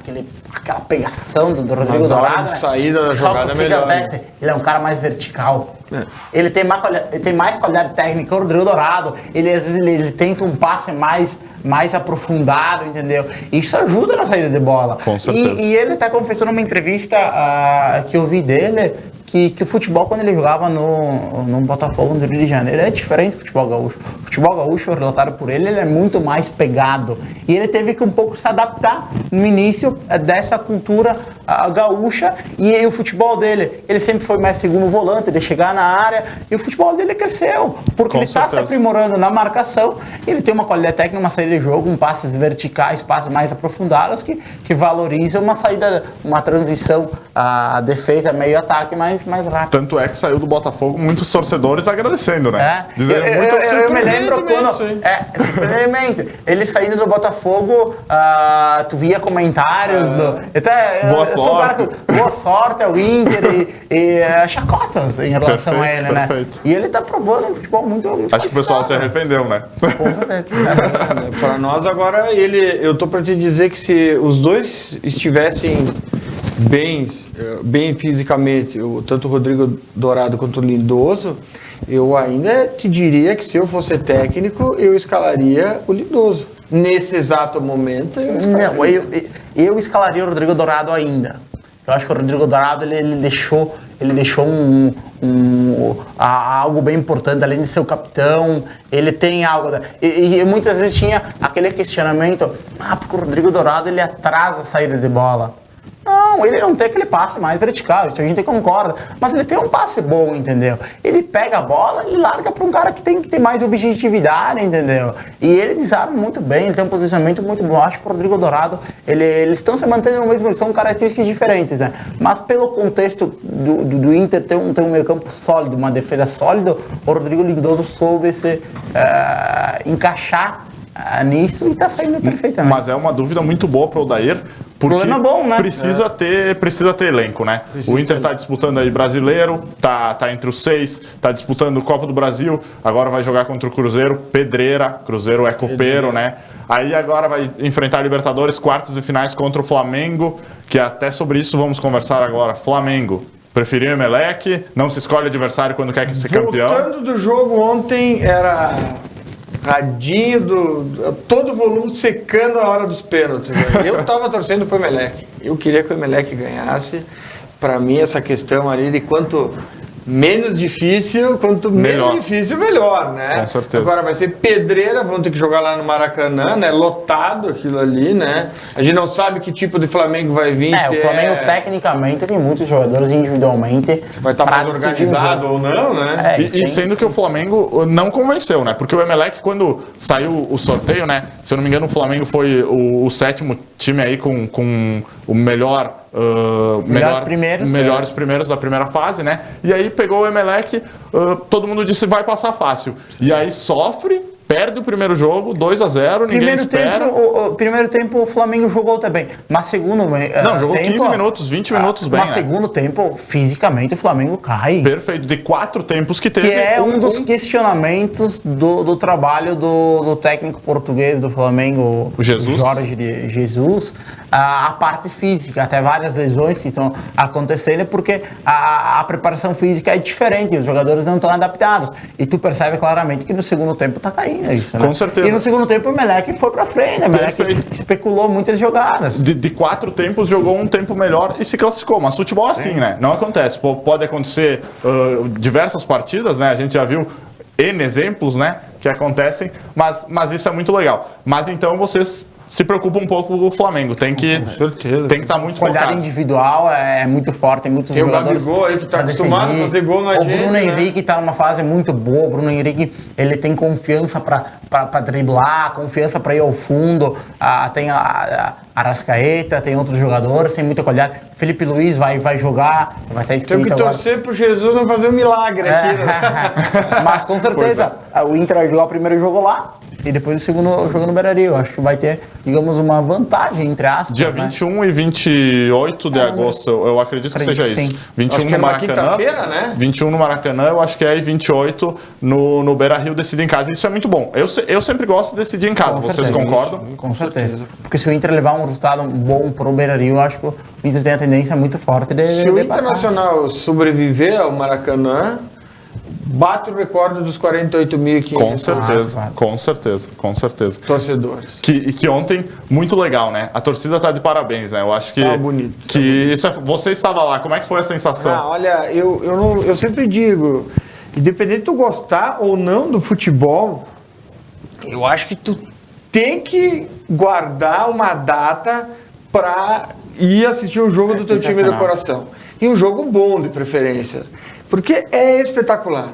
aquela pegação do Rodrigo Dourado. A hora de saída da jogada é melhor. Acontece? Ele é um cara mais vertical. Ele tem mais qualidade técnica. O Rodrigo Dourado, às vezes ele tenta um passe mais aprofundado, entendeu? Isso ajuda na saída de bola. Com certeza. E ele até confessou numa entrevista que eu vi dele que o futebol, quando ele jogava no Botafogo, no Rio de Janeiro, é diferente do futebol gaúcho. O futebol gaúcho, relatado por ele é muito mais pegado. E ele teve que um pouco se adaptar no início dessa cultura gaúcha. E o futebol dele, ele sempre foi mais segundo volante, de chegar na área. E o futebol dele cresceu, porque ele está se aprimorando na marcação. Ele tem uma qualidade técnica, uma saída de jogo, passes verticais, passes mais aprofundados, que valorizam uma saída, uma transição, a defesa, meio ataque mais rápido. Tanto é que saiu do Botafogo muitos torcedores agradecendo, né? Dizendo eu me lembro quando... Surpreendentemente. Ele saindo do Botafogo, tu via comentários boa sorte. Boa sorte ao Inter e chacotas em relação a ele, né? E ele tá provando um futebol muito acho que o pessoal se arrependeu, né? Para nós agora, eu tô para te dizer que se os dois estivessem bem fisicamente, tanto o Rodrigo Dourado quanto o Lindoso, eu ainda te diria que se eu fosse técnico, eu escalaria o Lindoso. Nesse exato momento, eu escalaria o Rodrigo Dourado ainda. Eu acho que o Rodrigo Dourado ele deixou algo bem importante, além de ser o capitão, ele tem algo... E muitas vezes tinha aquele questionamento, porque o Rodrigo Dourado ele atrasa a saída de bola. Não, ele não tem aquele passe mais vertical, isso a gente concorda, mas ele tem um passe bom, entendeu? Ele pega a bola e larga para um cara que tem que ter mais objetividade, entendeu? E ele desarma muito bem, ele tem um posicionamento muito bom. Acho que o Rodrigo Dourado, eles estão se mantendo no mesmo, são características diferentes, né? Mas pelo contexto do Inter ter um meio campo sólido, uma defesa sólida, o Rodrigo Lindoso soube se encaixar nisso e tá saindo perfeitamente. Mas é uma dúvida muito boa para o Odair, porque problema bom, né? precisa ter elenco, né? O Inter tá disputando aí brasileiro, tá entre os 6, tá disputando o Copa do Brasil, agora vai jogar contra o Cruzeiro, pedreira, Cruzeiro é copeiro, né? Aí agora vai enfrentar a Libertadores, quartas e finais contra o Flamengo, que até sobre isso vamos conversar agora. Flamengo. Preferiu o Emelec, não se escolhe adversário quando quer ser campeão. Voltando do jogo ontem, era radinho, todo o volume secando a hora dos pênaltis. Né? Eu tava torcendo pro Emelec. Eu queria que o Emelec ganhasse. Para mim, essa questão ali de quanto menos difícil, quanto menos difícil, melhor, né? Com certeza. Agora vai ser pedreira, vão ter que jogar lá no Maracanã, né? Lotado aquilo ali, né? A gente não sabe que tipo de Flamengo vai vir. O Flamengo, tecnicamente, tem muitos jogadores individualmente. Vai estar mais organizado ou não, né? E sendo que o Flamengo não convenceu, né? Porque o Emelec, quando saiu o sorteio, né? Se eu não me engano, o Flamengo foi o 7º time aí com o melhores primeiros da primeira fase, né? E aí pegou o Emelec, todo mundo disse vai passar fácil. E aí sofre, perde o primeiro jogo, 2-0, ninguém espera. Primeiro tempo o Flamengo jogou também, mas segundo jogou tempo, 15 minutos, 20 minutos bem, mas segundo tempo, fisicamente o Flamengo cai. Perfeito, de 4 tempos que teve. Que é um dos questionamentos do trabalho do técnico português do Flamengo, o Jorge Jesus, a parte física, até várias lesões que estão acontecendo, porque a preparação física é diferente, os jogadores não estão adaptados. E tu percebe claramente que no segundo tempo tá caindo isso, né? Com certeza. E no segundo tempo o Emelec foi pra frente, o Emelec especulou muitas jogadas. De 4 tempos, jogou um tempo melhor e se classificou. Mas futebol é assim, né? Não acontece. Pode acontecer diversas partidas, né? A gente já viu N exemplos, né? Que acontecem, mas isso é muito legal. Mas então vocês se preocupa um pouco o Flamengo, tem que estar muito focado. A qualidade individual é muito forte, tem muitos jogadores. Tem o Gabigol aí que está acostumado a fazer gol na gente. O Bruno Henrique está numa fase muito boa, o Bruno Henrique ele tem confiança para driblar, confiança para ir ao fundo, tem a Arrascaeta, tem outros jogadores, tem muita qualidade. Felipe Luiz vai jogar, vai estar inscrito. Tem que torcer para o Jesus não fazer um milagre aqui. Né? Mas com certeza, o Inter vai jogar o primeiro jogo lá. e depois o segundo jogo no Beira-Rio. Acho que vai ter, digamos, uma vantagem, entre aspas. Dia 21 e 28 de agosto, eu acredito que seja isso. 21 no Maracanã, né? 21 no Maracanã, eu acho que é, e 28 no Beira-Rio, decide em casa. Isso é muito bom. Eu sempre gosto de decidir em casa, vocês concordam? Com certeza. Porque se o Inter levar um resultado bom pro Beira-Rio, eu acho que o Inter tem a tendência muito forte de Se o passar. Internacional sobreviver ao Maracanã, bate o recorde dos 48.500. Com certeza, claro. com certeza. Torcedores. Que ontem, muito legal, né? A torcida tá de parabéns, né? Eu acho que... bonito. Que isso é... Você estava lá, como é que foi a sensação? Olha, eu sempre digo, independente de tu gostar ou não do futebol, eu acho que tu tem que guardar uma data para ir assistir um jogo do teu time do coração. E um jogo bom, de preferência. Porque é espetacular.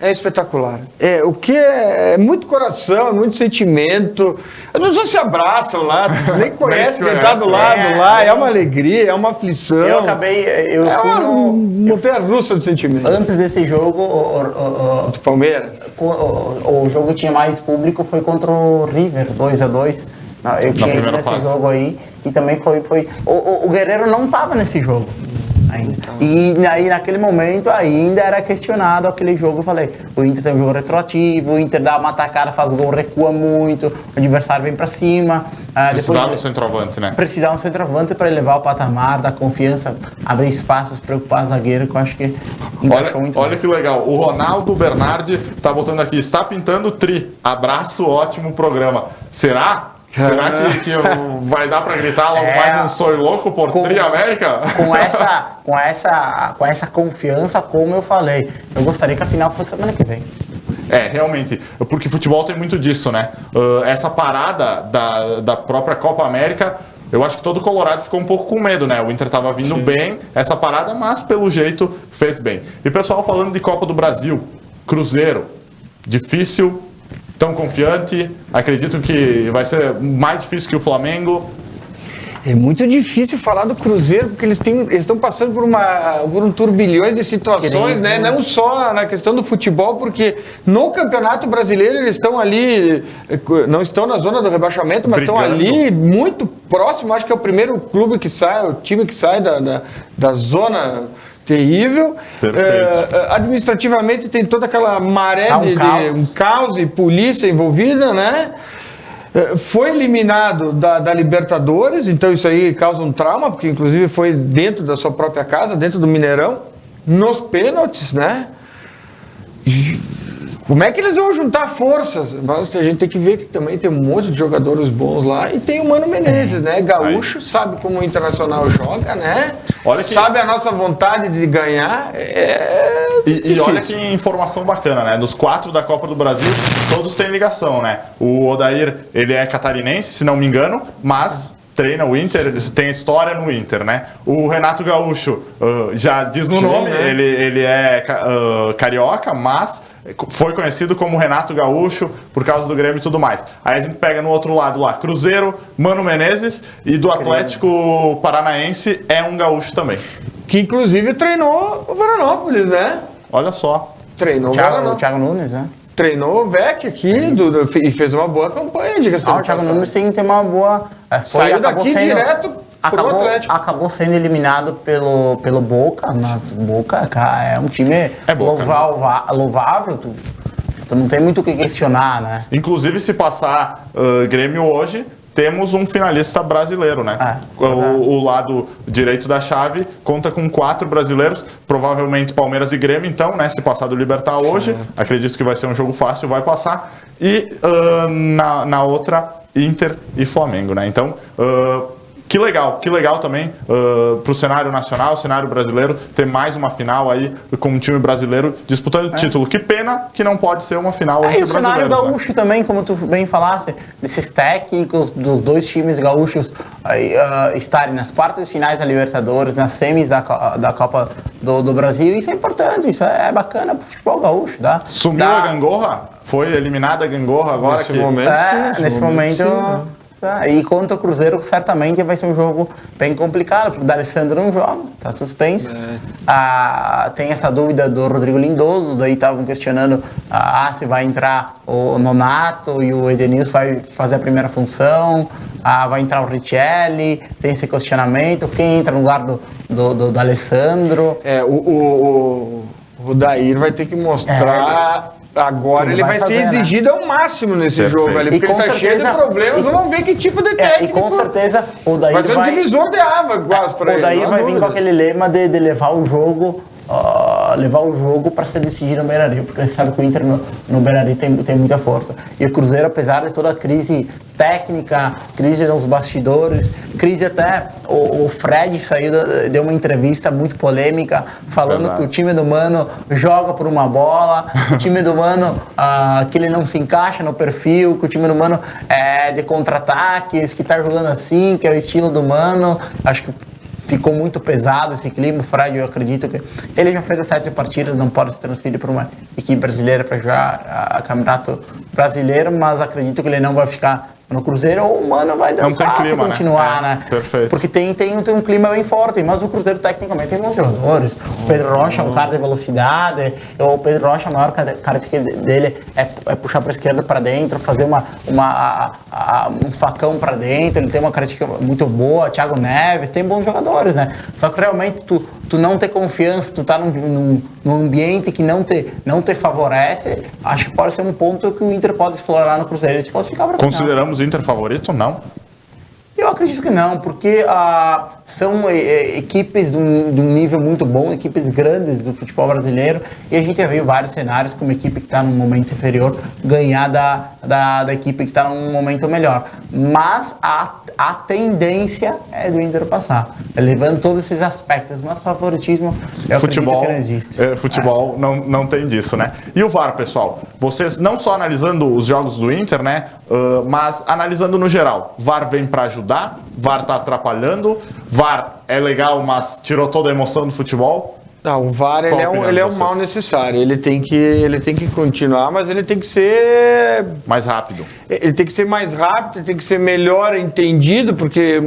É espetacular. O que é muito coração, é muito sentimento. As pessoas se abraçam lá, nem conhece quem está do lado lá. É uma alegria, é uma aflição. Eu fui uma montanha-russa de sentimento. Antes desse jogo, do Palmeiras. O jogo que tinha mais público foi contra o River, 2-2. Eu tinha ido nesse jogo aí e também foi... O Guerreiro não estava nesse jogo ainda. E aí, naquele momento, ainda era questionado aquele jogo. Eu falei, o Inter tem um jogo retroativo, o Inter dá uma atacada, faz gol, recua muito, o adversário vem pra cima. Precisava um centroavante, né? Precisava um centroavante para elevar o patamar, dar confiança, abrir espaços, preocupar o zagueiro, que eu acho que encaixou muito. Olha que legal, o Ronaldo Bernardi tá botando aqui, está pintando tri, abraço, ótimo programa. Será que vai dar para gritar logo mais um "Sou louco por Tri América"? Com essa confiança, como eu falei, eu gostaria que a final fosse semana que vem. Realmente, porque futebol tem muito disso, né? Essa parada da própria Copa América, eu acho que todo Colorado ficou um pouco com medo, né? O Inter estava vindo bem, essa parada, mas pelo jeito fez bem. E pessoal, falando de Copa do Brasil, Cruzeiro, difícil... Tão confiante, acredito que vai ser mais difícil que o Flamengo. É muito difícil falar do Cruzeiro, porque eles estão passando por um turbilhão de situações, né? Não só na questão do futebol, porque no Campeonato Brasileiro eles estão ali, não estão na zona do rebaixamento, mas estão ali muito próximo. Acho que é o primeiro clube que sai, o time que sai da zona terrível. Administrativamente tem toda aquela maré de caos e polícia envolvida, né? Foi eliminado da Libertadores, então isso aí causa um trauma, porque inclusive foi dentro da sua própria casa, dentro do Mineirão, nos pênaltis, né? Como é que eles vão juntar forças? Mas a gente tem que ver que também tem um monte de jogadores bons lá. E tem o Mano Menezes, né? Gaúcho, sabe como o Internacional joga, né? Sabe a nossa vontade de ganhar. E olha que informação bacana, né? Dos 4 da Copa do Brasil, todos têm ligação, né? O Odair, ele é catarinense, se não me engano, mas... treina o Inter, tem história no Inter, né? O Renato Gaúcho, já diz no nome, né? ele é carioca, mas foi conhecido como Renato Gaúcho por causa do Grêmio e tudo mais. Aí a gente pega no outro lado lá, Cruzeiro, Mano Menezes, e do Atlético Paranaense é um gaúcho também. Que inclusive treinou o Veranópolis, né? Olha só. Treinou o Thiago Nunes, né? Treinou o Vec aqui e fez uma boa campanha, diga-se. O Thiago Nunes tem uma boa... Saiu daqui direto pro Atlético. Acabou sendo eliminado pelo Boca, mas Boca é um time louvável. Tu não tem muito o que questionar, né? Inclusive, se passar Grêmio hoje... temos um finalista brasileiro, né? O lado direito da chave conta com 4 brasileiros, provavelmente Palmeiras e Grêmio, então, né? Se passar do Libertad hoje, acredito que vai ser um jogo fácil, vai passar. E na outra, Inter e Flamengo, né? Então, que legal também para o cenário nacional, o cenário brasileiro, ter mais uma final aí com um time brasileiro disputando o título. Que pena que não pode ser uma final entre brasileiros. E o cenário gaúcho também, como tu bem falaste, desses técnicos dos 2 times gaúchos estarem nas quartas finais da Libertadores, nas semis da Copa do Brasil, isso é importante, isso é bacana pro futebol gaúcho. Sumiu a gangorra? Foi eliminada a gangorra agora? Nesse momento. Nesse momento Tá? E contra o Cruzeiro, certamente vai ser um jogo bem complicado, porque o D'Alessandro não joga, está suspenso. Tem essa dúvida do Rodrigo Lindoso, daí estavam questionando se vai entrar o Nonato e o Edenilson vai fazer a primeira função, vai entrar o Richelli, tem esse questionamento, quem entra no lugar do D'Alessandro. O Dair vai ter que mostrar... Agora ele vai ser exigido ao máximo nesse jogo ali, porque ele tá cheio de problemas, vamos ver que tipo de técnico. E com certeza o Dair vai ser um divisor de águas para ele. O Dair vai vir com aquele lema de levar o jogo para ser decidido no Beira-Rio, porque ele sabe que o Inter no Beira-Rio tem muita força. E o Cruzeiro, apesar de toda a crise técnica, crise nos bastidores, crise até... O Fred deu uma entrevista muito polêmica, falando que o time do Mano joga por uma bola, o time do Mano que ele não se encaixa no perfil, que o time do Mano é de contra-ataques, que tá jogando assim, que é o estilo do Mano. Acho que ficou muito pesado esse clima. O Fred, eu acredito que ele já fez as 7 partidas, não pode se transferir para uma equipe brasileira para jogar a Campeonato Brasileiro, mas acredito que ele não vai ficar no Cruzeiro, ou o Mano vai dançar se continuar, né? Perfeito. Porque tem um clima bem forte, mas o Cruzeiro tecnicamente tem bons jogadores. O Pedro Rocha é um cara de velocidade, o Pedro Rocha, a maior característica dele é puxar para a esquerda, para dentro, fazer um facão para dentro, ele tem uma característica muito boa. Thiago Neves, tem bons jogadores, né? Só que realmente tu não ter confiança, tu tá num ambiente que não te favorece, acho que pode ser um ponto que o Inter pode explorar no Cruzeiro e se classificar para final. Consideramos o Inter favorito? Não? Eu acredito que não, porque são equipes de um nível muito bom, equipes grandes do futebol brasileiro, e a gente já viu vários cenários como a equipe que está num momento inferior ganhar da equipe que está num momento melhor. Mas a tendência é do Inter passar, levando todos esses aspectos, mas favoritismo eu acredito que não existe. Futebol não tem disso, né? E o VAR, pessoal? Vocês não só analisando os jogos do Inter, né? Mas analisando no geral. VAR vem para ajudar? VAR tá atrapalhando? VAR é legal, mas tirou toda a emoção do futebol? Não, o VAR ele é um mal necessário. Ele tem que continuar, mas ele tem que ser mais rápido. Ele tem que ser mais rápido, ele tem que ser melhor entendido, porque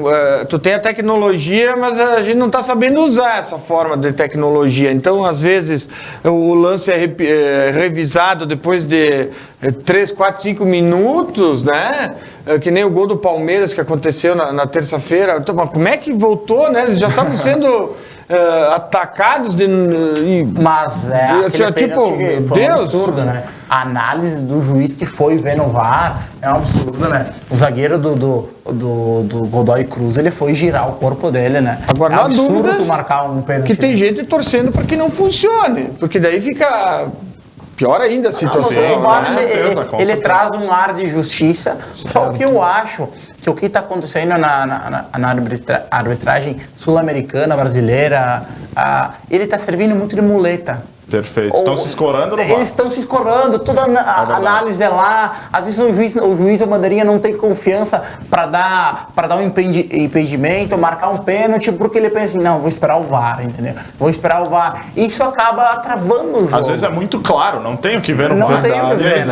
tu tem a tecnologia, mas a gente não está sabendo usar essa forma de tecnologia. Então, às vezes, o lance é revisado depois de 3, 4, 5 minutos, né? Que nem o gol do Palmeiras que aconteceu na terça-feira. Então, mas como é que voltou, né? Eles já estavam sendo atacados mas tipo, foi um absurdo, né? A análise do juiz que foi ver no VAR é um absurdo, né? O zagueiro do Godoy Cruz, ele foi girar o corpo dele, né? Agora, não há dúvidas marcar um pênalti, que tem gente torcendo para que não funcione, porque daí fica pior ainda a situação. O VAR, ele traz um ar de justiça, só que eu acho que o que está acontecendo na arbitragem sul-americana, brasileira, ele está servindo muito de muleta. Perfeito. Estão se escorando no VAR. Eles estão se escorando, toda a análise é lá. Às vezes o juiz ou bandeirinha não tem confiança para dar um impedimento, marcar um pênalti, porque ele pensa assim, não, vou esperar o VAR, entendeu? Vou esperar o VAR. Isso acaba travando o jogo. Às vezes é muito claro, não tem o que ver no VAR.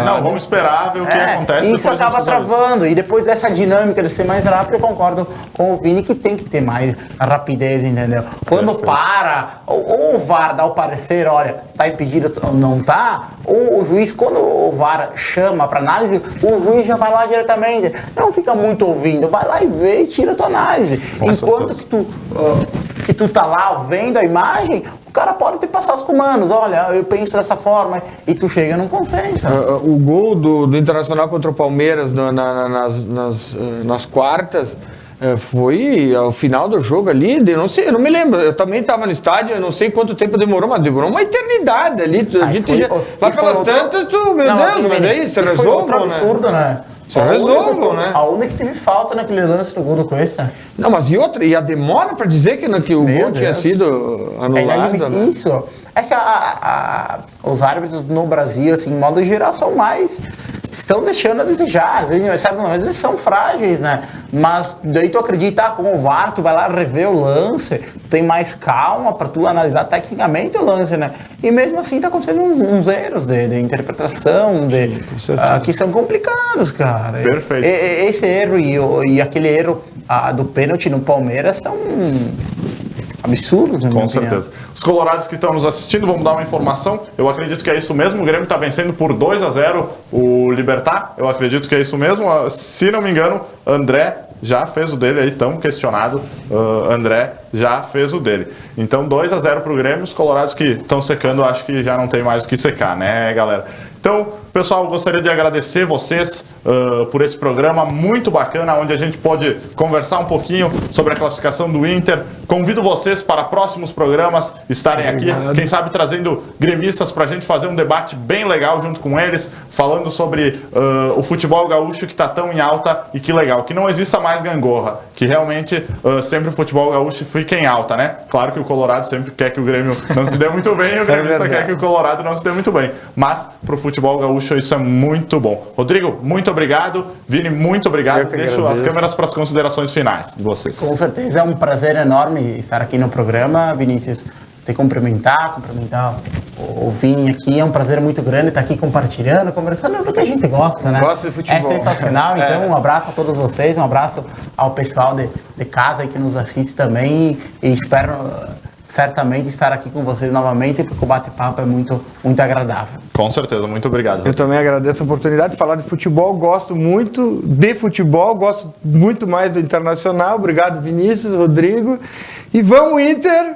Não, vamos esperar, ver o que acontece. Isso acaba travando. E depois dessa dinâmica de ser mais rápido, eu concordo com o Vini que tem que ter mais rapidez, entendeu? Quando para, ou o VAR dá o parecer, olha, tá impedido ou não tá, ou o juiz, quando o VAR chama para análise, o juiz já vai lá diretamente, não fica muito ouvindo, vai lá e vê e tira a tua análise. Enquanto que tu tá lá vendo a imagem, o cara pode te passar os comandos, olha, eu penso dessa forma, e tu chega num consenso. O gol do Internacional contra o Palmeiras nas quartas, foi ao final do jogo ali, eu não me lembro, eu também estava no estádio, eu não sei quanto tempo demorou, mas demorou uma eternidade ali, a gente já, lá pelas tantas, meu Deus, mas aí, você resolve, né? Absurdo, né? Você resolve, né? A única que teve falta naquele lance do gol do Cuesta. Não, mas e a demora para dizer que o gol tinha sido anulado, né? Isso, é que os árbitros no Brasil, assim, em modo geral, são mais estão deixando a desejar. Às vezes, em certos momentos, eles são frágeis, né? Mas daí tu acredita, com o VAR, tu vai lá rever o lance, tu tem mais calma para tu analisar tecnicamente o lance, né? E mesmo assim tá acontecendo uns erros de interpretação, que são complicados, cara. Perfeito. Esse erro e aquele erro do pênalti no Palmeiras são absurdos, na minha opinião. Com certeza. Os colorados que estão nos assistindo, vamos dar uma informação. Eu acredito que é isso mesmo. O Grêmio está vencendo por 2-0 o Libertad. Eu acredito que é isso mesmo. Se não me engano, André já fez o dele aí, tão questionado. André já fez o dele. Então, 2-0 para o Grêmio. Os colorados que estão secando, acho que já não tem mais o que secar, né, galera? Então, pessoal, gostaria de agradecer vocês por esse programa muito bacana, onde a gente pode conversar um pouquinho sobre a classificação do Inter. Convido vocês para próximos programas estarem aqui, quem sabe trazendo gremistas para a gente fazer um debate bem legal junto com eles, falando sobre o futebol gaúcho que está tão em alta e que legal, que não exista mais gangorra, que realmente sempre o futebol gaúcho fique em alta, né? Claro que o Colorado sempre quer que o Grêmio não se dê muito bem, e o gremista quer que o Colorado não se dê muito bem, mas para o futebol gaúcho isso é muito bom. Rodrigo, muito obrigado. Vini, muito obrigado. Deixo as câmeras para as considerações finais de vocês. Com certeza, é um prazer enorme estar aqui no programa, Vinícius. Te cumprimentar o Vini aqui, é um prazer muito grande estar aqui compartilhando, conversando do que a gente gosta, né? Gosta de futebol. É sensacional, então um abraço a todos vocês, um abraço ao pessoal de casa aí que nos assiste também e espero certamente estar aqui com vocês novamente, porque o bate-papo é muito, muito agradável. Com certeza, muito obrigado. Eu também agradeço a oportunidade de falar de futebol, gosto muito de futebol, gosto muito mais do Internacional. Obrigado, Vinícius, Rodrigo. E vamos, Inter!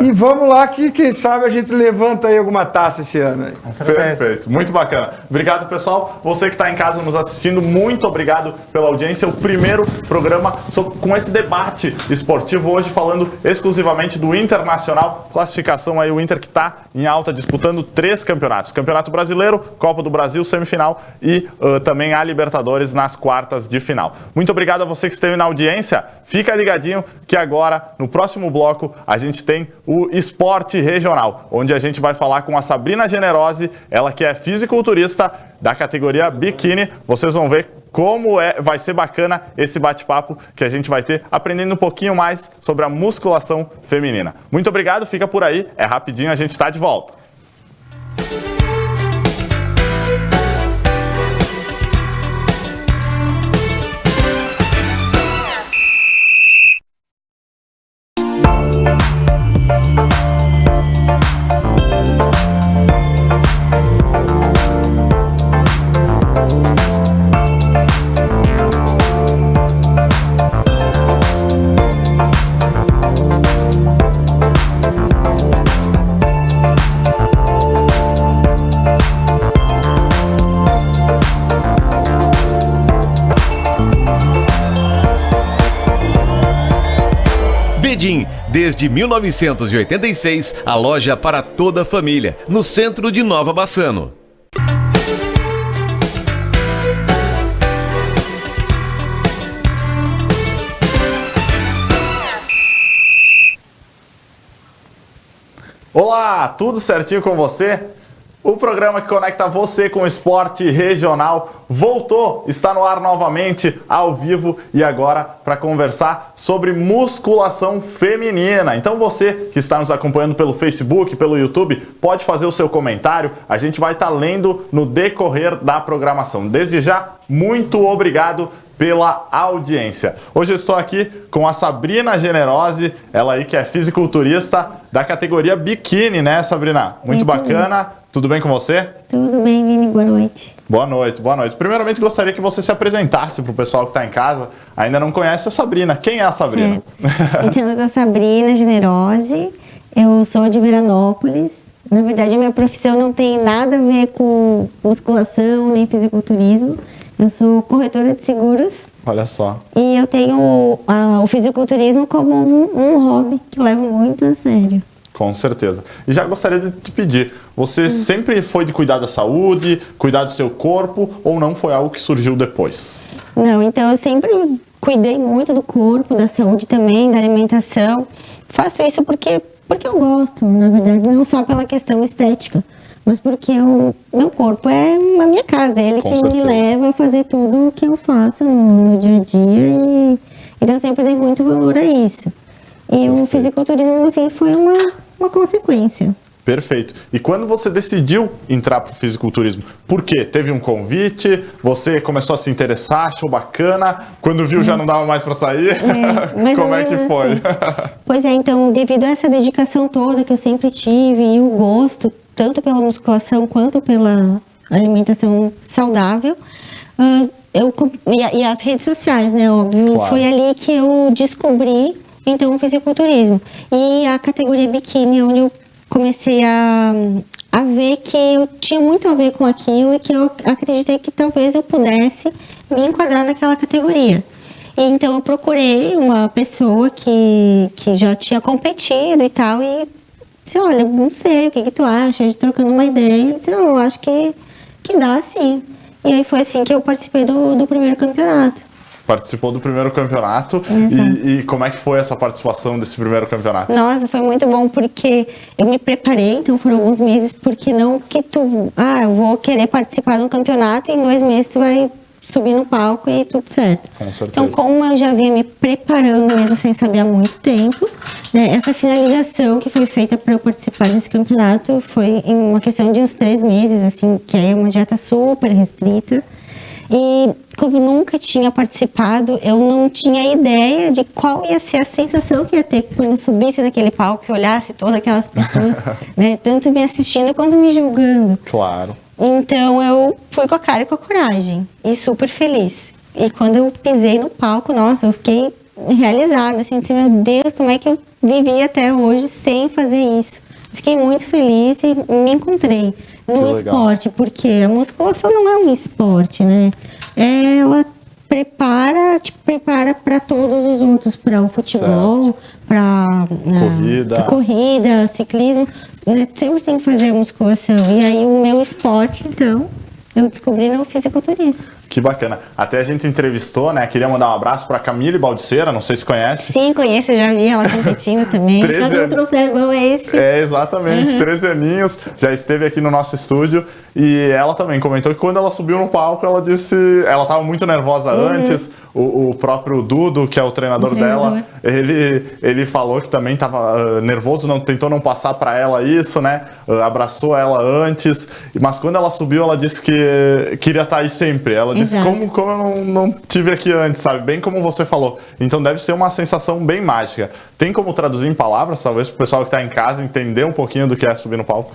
E vamos lá que, quem sabe, a gente levanta aí alguma taça esse ano. Aí. Perfeito, muito bacana. Obrigado, pessoal. Você que está em casa nos assistindo, muito obrigado pela audiência. O primeiro programa com esse debate esportivo, hoje falando exclusivamente do Internacional. Classificação aí, o Inter que está em alta, disputando 3 campeonatos. Campeonato Brasileiro, Copa do Brasil, semifinal e também a Libertadores nas quartas de final. Muito obrigado a você que esteve na audiência. Fica ligadinho que agora, no próximo bloco, a gente tem o Esporte Regional, onde a gente vai falar com a Sabrina Generosi, ela que é fisiculturista da categoria biquíni. Vocês vão ver como vai ser bacana esse bate-papo que a gente vai ter, aprendendo um pouquinho mais sobre a musculação feminina. Muito obrigado, fica por aí, é rapidinho, a gente está de volta. Desde 1986, a loja para toda a família, no centro de Nova Bassano. Olá, tudo certinho com você? O programa que conecta você com o esporte regional voltou, está no ar novamente, ao vivo e agora para conversar sobre musculação feminina. Então você que está nos acompanhando pelo Facebook, pelo YouTube, pode fazer o seu comentário, a gente vai estar lendo no decorrer da programação. Desde já, muito obrigado pela audiência. Hoje eu estou aqui com a Sabrina Generosi, ela aí que é fisiculturista da categoria biquíni, né, Sabrina? Muito bacana. Mesmo. Tudo bem com você? Tudo bem, Vini. Boa noite. Boa noite, boa noite. Primeiramente, gostaria que você se apresentasse para o pessoal que está em casa. Ainda não conhece a Sabrina. Quem é a Sabrina? Então, eu sou a Sabrina Generosi. Eu sou de Veranópolis. Na verdade, a minha profissão não tem nada a ver com musculação nem fisiculturismo. Eu sou corretora de seguros. Olha só. E eu tenho o fisiculturismo como um hobby que eu levo muito a sério. Com certeza. E já gostaria de te pedir, você sempre foi de cuidar da saúde, cuidar do seu corpo, ou não foi algo que surgiu depois? Não, então eu sempre cuidei muito do corpo, da saúde também, da alimentação. Faço isso porque porque eu gosto, na verdade, não só pela questão estética, mas porque o meu corpo é a minha casa, é ele Com que certeza. me leva a fazer tudo o que eu faço no dia a dia, então eu sempre dei muito valor a isso. E o fisiculturismo, no fim, foi uma consequência. Perfeito. E quando você decidiu entrar para o fisiculturismo, por quê? Teve um convite, você começou a se interessar, achou bacana, quando viu já não dava mais para sair? Mais Como ou é que menos foi? assim. Pois é, então, devido a essa dedicação toda que eu sempre tive e o gosto, tanto pela musculação quanto pela alimentação saudável, e as redes sociais, né, óbvio, Claro. foi ali que eu descobri, então, o fisiculturismo. E a categoria biquíni, onde eu comecei a ver que eu tinha muito a ver com aquilo e que eu acreditei que talvez eu pudesse me enquadrar naquela categoria. E então eu procurei uma pessoa que já tinha competido e tal e disse, olha, não sei, o que tu acha? A gente trocando uma ideia. Ele disse, não, eu acho que dá sim. E aí foi assim que eu participei do primeiro campeonato. Participou do primeiro campeonato. Exato. E como é que foi essa participação desse primeiro campeonato? Nossa, foi muito bom porque eu me preparei, então foram alguns meses, porque não que eu vou querer participar de um campeonato e em 2 meses tu vai subir no palco e tudo certo. Com certeza. Então, como eu já vinha me preparando mesmo sem saber há muito tempo, né, essa finalização que foi feita para eu participar desse campeonato foi em uma questão de uns 3 meses, assim, que é uma dieta super restrita. E como eu nunca tinha participado, eu não tinha ideia de qual ia ser a sensação que ia ter quando eu subisse naquele palco e olhasse todas aquelas pessoas, né, tanto me assistindo quanto me julgando. Claro. Então eu fui com a cara e com a coragem e super feliz. E quando eu pisei no palco, nossa, eu fiquei realizada, assim, disse, meu Deus, como é que eu vivi até hoje sem fazer isso? Fiquei muito feliz e me encontrei no legal. esporte, porque a musculação não é um esporte, né? Ela te prepara para todos os outros, para o futebol, para corrida, ciclismo, né? Sempre tem que fazer a musculação. E aí o meu esporte, então, eu descobri no fisiculturismo. Que bacana. Até a gente entrevistou, né? Queria mandar um abraço para Camille Baldiceira, não sei se conhece. Sim, conheço, já vi ela competindo também. 13 Já deu um troféu igual a esse. É, exatamente, 13 aninhos, já esteve aqui no nosso estúdio e ela também comentou que quando ela subiu no palco, ela disse, ela estava muito nervosa antes, o próprio Dudo, que é o treinador dela, ele falou que também estava nervoso, tentou não passar para ela isso, né, abraçou ela antes, mas quando ela subiu, ela disse que queria estar aí sempre, ela disse, como eu não tive aqui antes, sabe, bem como você falou, então deve ser uma sensação bem mágica. Tem como traduzir em palavras, talvez, para o pessoal que está em casa entender um pouquinho do que é subir no palco?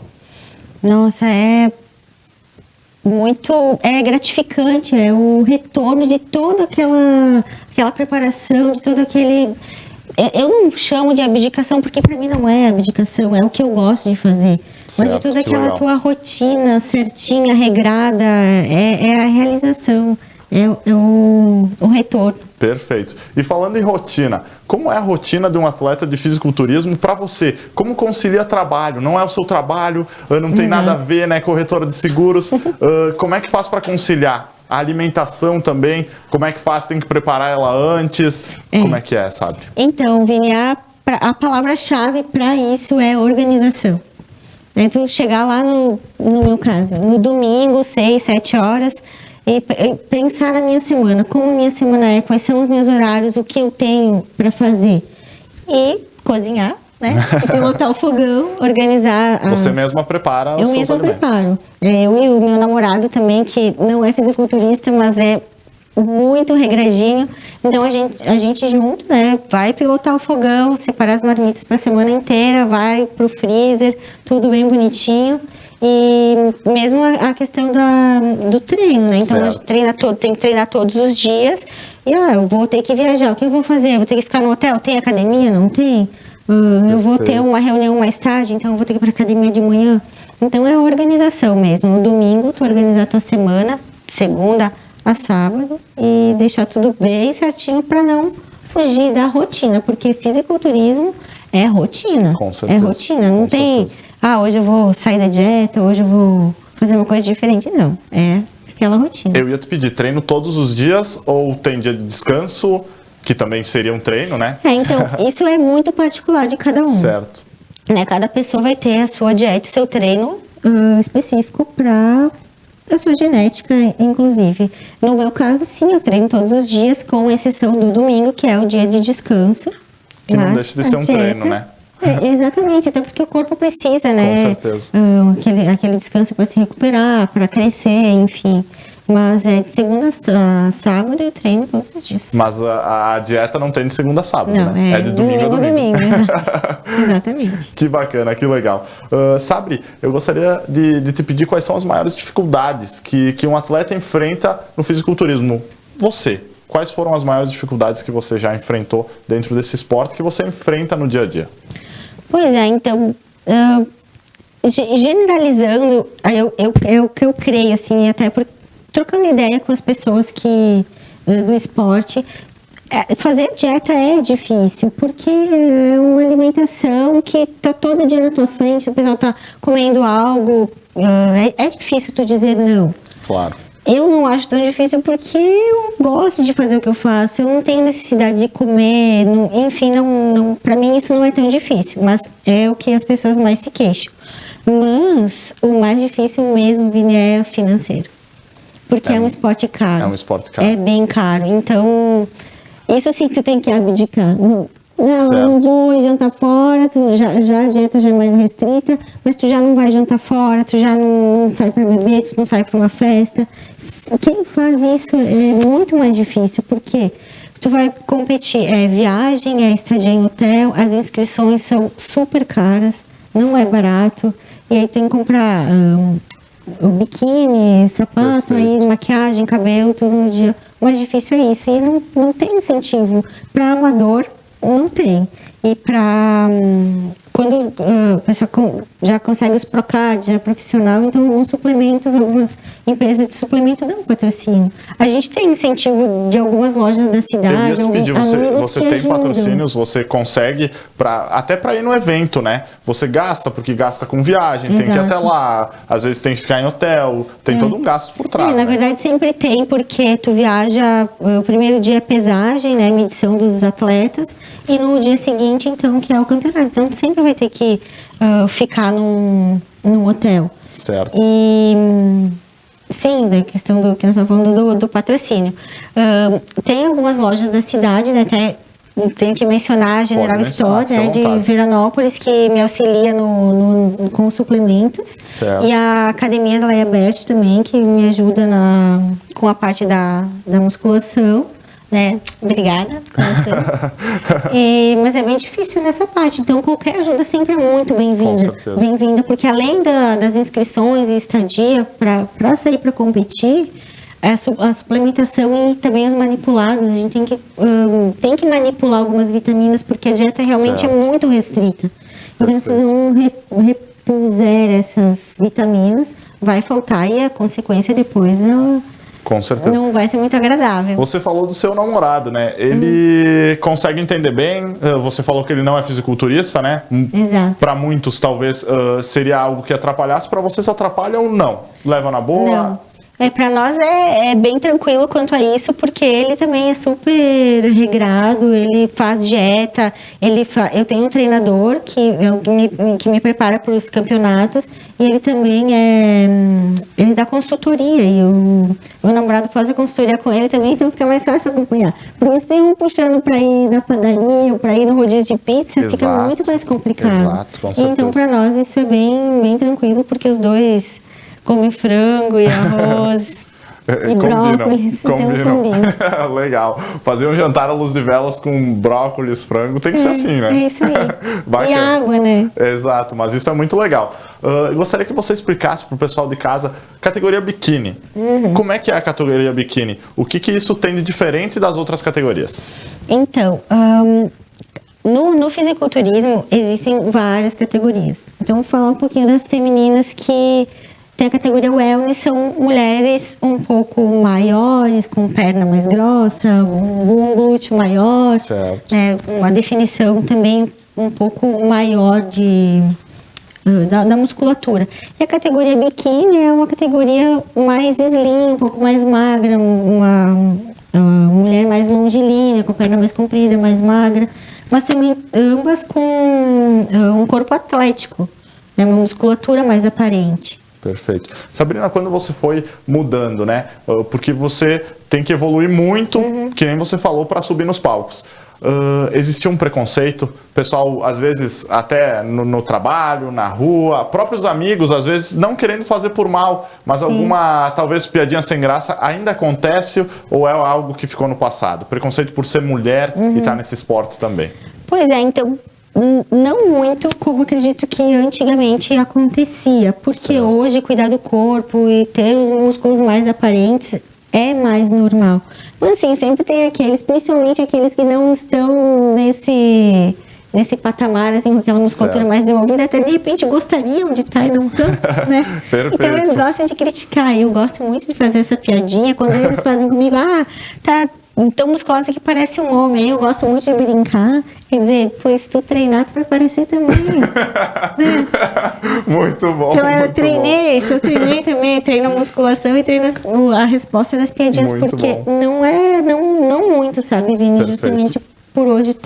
Nossa, é gratificante, é o retorno de toda aquela preparação, de todo aquele... Eu não chamo de abdicação, porque para mim não é abdicação, é o que eu gosto de fazer. Mas de toda aquela tua rotina certinha, regrada, é a realização, é o retorno. Perfeito. E falando em rotina, como é a rotina de um atleta de fisiculturismo para você? Como concilia trabalho? Não é o seu trabalho, não tem nada a ver, né? Corretora de seguros. Como é que faz para conciliar? A alimentação também, como é que faz? Tem que preparar ela antes? Como é que é, sabe? Então, Vini, a palavra-chave para isso é organização. Então, chegar lá no meu caso, no domingo, 6, 7 horas... E pensar na minha semana, como a minha semana é, quais são os meus horários, o que eu tenho para fazer. E cozinhar, né? E pilotar o fogão, organizar Você mesma prepara os seus alimentos. Eu mesma preparo. Eu e o meu namorado também, que não é fisiculturista, mas é muito regradinho. Então a gente junto, né? Vai pilotar o fogão, separar as marmitas para a semana inteira, vai pro freezer, tudo bem bonitinho. E mesmo a questão do treino, né? Então, a gente tem que treinar todos os dias. E, eu vou ter que viajar. O que eu vou fazer? Eu vou ter que ficar no hotel? Tem academia? Não tem? Eu vou ter uma reunião mais tarde, então eu vou ter que ir para academia de manhã. Então, é a organização mesmo. No domingo, tu organizar a tua semana, segunda a sábado, e deixar tudo bem certinho para não fugir da rotina. Porque fisiculturismo é rotina. Com certeza. É rotina. Não tem... hoje eu vou sair da dieta, hoje eu vou fazer uma coisa diferente. Não, é aquela rotina. Eu ia te pedir, treino todos os dias ou tem dia de descanso, que também seria um treino, né? Então, isso é muito particular de cada um. Certo. né? Cada pessoa vai ter a sua dieta, o seu treino específico para a sua genética, inclusive. No meu caso, sim, eu treino todos os dias, com exceção do domingo, que é o dia de descanso. Que não deixa de ser um treino, né? Exatamente, até porque o corpo precisa, né? Com certeza. Aquele descanso para se recuperar, para crescer, enfim. Mas de segunda a sábado eu treino todos os dias. Mas a dieta não tem de segunda a sábado, não, né? É de domingo a domingo. Exatamente. Que bacana, que legal. Sabri, eu gostaria de te pedir quais são as maiores dificuldades que um atleta enfrenta no fisiculturismo. Você, quais foram as maiores dificuldades que você já enfrentou dentro desse esporte que você enfrenta no dia a dia? Pois é, então, generalizando, o que eu creio, assim, até trocando ideia com as pessoas do esporte, fazer dieta é difícil, porque é uma alimentação que está todo dia na tua frente, o pessoal está comendo algo, é difícil tu dizer não. Claro. Eu não acho tão difícil porque eu gosto de fazer o que eu faço, eu não tenho necessidade de comer, enfim, para mim isso não é tão difícil, mas é o que as pessoas mais se queixam. Mas o mais difícil mesmo, Vini, é financeiro. Porque é um esporte caro. É um esporte caro. É bem caro. Então, isso sim tu tem que abdicar. Não, não vou jantar fora, a dieta já é mais restrita, mas tu já não vai jantar fora, tu já não sai para beber, tu não sai para uma festa. Quem faz isso é muito mais difícil, porque tu vai competir, viagem, estadia em hotel, as inscrições são super caras, não é barato, e aí tem que comprar o biquíni, sapato, aí, maquiagem, cabelo, tudo no dia. O mais difícil é isso. E não tem incentivo. Para amador, não tem. E para quando a pessoa já consegue os Procards, já é profissional, então alguns suplementos, algumas empresas de suplemento dão patrocínio. A gente tem incentivo de algumas lojas da cidade, eu ia te pedir, você tem ajudam. Patrocínios, você consegue, até para ir no evento, né? Você gasta, porque gasta com viagem, tem que ir até lá, às vezes tem que ficar em hotel, tem todo um gasto por trás. Na verdade sempre tem, porque tu viaja, o primeiro dia é pesagem, né? Medição dos atletas, e no dia seguinte, então, que é o campeonato. Então tu sempre vai ter que ficar num hotel. Certo. E sim, da questão do que nós estamos falando do patrocínio. Tem algumas lojas da cidade, né? Tenho que mencionar a General Store, né, de Veranópolis, que me auxilia com os suplementos. Certo. E a Academia da Leia Bert também, que me ajuda com a parte da musculação. Né? Obrigada. Mas é bem difícil nessa parte, então qualquer ajuda sempre é muito bem-vinda. Bem-vinda, porque além das inscrições e estadia para sair para competir, a suplementação e também os manipulados, a gente tem que manipular algumas vitaminas, porque a dieta realmente é muito restrita. Então, se não repuser essas vitaminas, vai faltar, e a consequência depois com certeza. não vai ser muito agradável. Você falou do seu namorado, né? Ele consegue entender bem, você falou que ele não é fisiculturista, né? Exato. Para muitos, talvez, seria algo que atrapalhasse. Para você, se atrapalha ou não? Leva na boa? Não. Para nós é bem tranquilo quanto a isso, porque ele também é super regrado, ele faz dieta, eu tenho um treinador que me prepara para os campeonatos, e ele também ele dá consultoria, e o meu namorado faz a consultoria com ele também, então fica mais fácil acompanhar. Porque se tem um puxando para ir na padaria ou para ir no rodízio de pizza, fica muito mais complicado. Exato, com certeza. Então para nós isso é bem tranquilo, porque os dois comem frango e arroz e brócolis. Combinam. Legal. Fazer um jantar à luz de velas com brócolis, frango, tem que ser assim, né? É isso aí. E água, né? Exato, mas isso é muito legal. Eu gostaria que você explicasse para o pessoal de casa categoria biquíni. Como é que é a categoria biquíni? O que isso tem de diferente das outras categorias? Então, no fisiculturismo existem várias categorias. Então, vou falar um pouquinho das femininas, que tem a categoria wellness, são mulheres um pouco maiores, com perna mais grossa, um glúteo maior, uma definição também um pouco maior da musculatura. E a categoria biquíni é uma categoria mais slim, um pouco mais magra, uma mulher mais longilínea, com perna mais comprida, mais magra. mas também ambas com um corpo atlético, né? Uma musculatura mais aparente. Perfeito. Sabrina, quando você foi mudando, né? Porque você tem que evoluir muito, que nem você falou, para subir nos palcos. Existia um preconceito, pessoal, às vezes, até no trabalho, na rua, próprios amigos, às vezes, não querendo fazer por mal, mas Sim. alguma, talvez, piadinha sem graça ainda acontece ou é algo que ficou no passado? Preconceito por ser mulher e estar nesse esporte também. Pois é, então, não muito como acredito que antigamente acontecia, porque hoje cuidar do corpo e ter os músculos mais aparentes é mais normal. Mas assim, sempre tem aqueles, principalmente aqueles que não estão nesse patamar, assim, com aquela musculatura mais desenvolvida, até de repente gostariam de estar e não estão, né? Perfeito. Então eles gostam de criticar, e eu gosto muito de fazer essa piadinha, quando eles fazem comigo, tá tão musculosa que parece um homem, aí eu gosto muito de brincar e dizer, pois se tu treinar, tu vai parecer também. Né? Muito bom. Então eu muito treinei, eu treinei também, treino musculação e treino a resposta das piadinhas, Muito porque bom. não muito, sabe, Vini? Perfeito. Justamente por hoje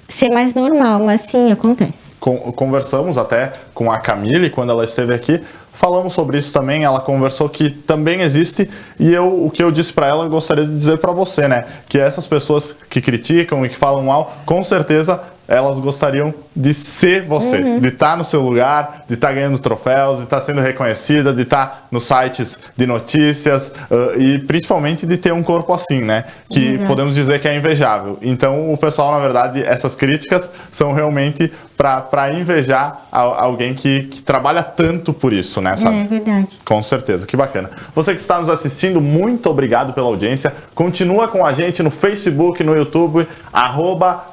ser mais normal, mas sim, acontece. Conversamos até com a Camille quando ela esteve aqui, falamos sobre isso também, ela conversou que também existe, e o que eu disse para ela, eu gostaria de dizer para você, né, que essas pessoas que criticam e que falam mal, com certeza elas gostariam de ser você, de estar no seu lugar, de estar ganhando troféus, de estar sendo reconhecida, de estar nos sites de notícias e principalmente de ter um corpo assim, né? Que Exato. podemos dizer que é invejável. Então o pessoal, na verdade, essas críticas são realmente para invejar alguém que trabalha tanto por isso, né? Sabe? É verdade. Com certeza, que bacana. Você que está nos assistindo, muito obrigado pela audiência. Continua com a gente no Facebook, no YouTube,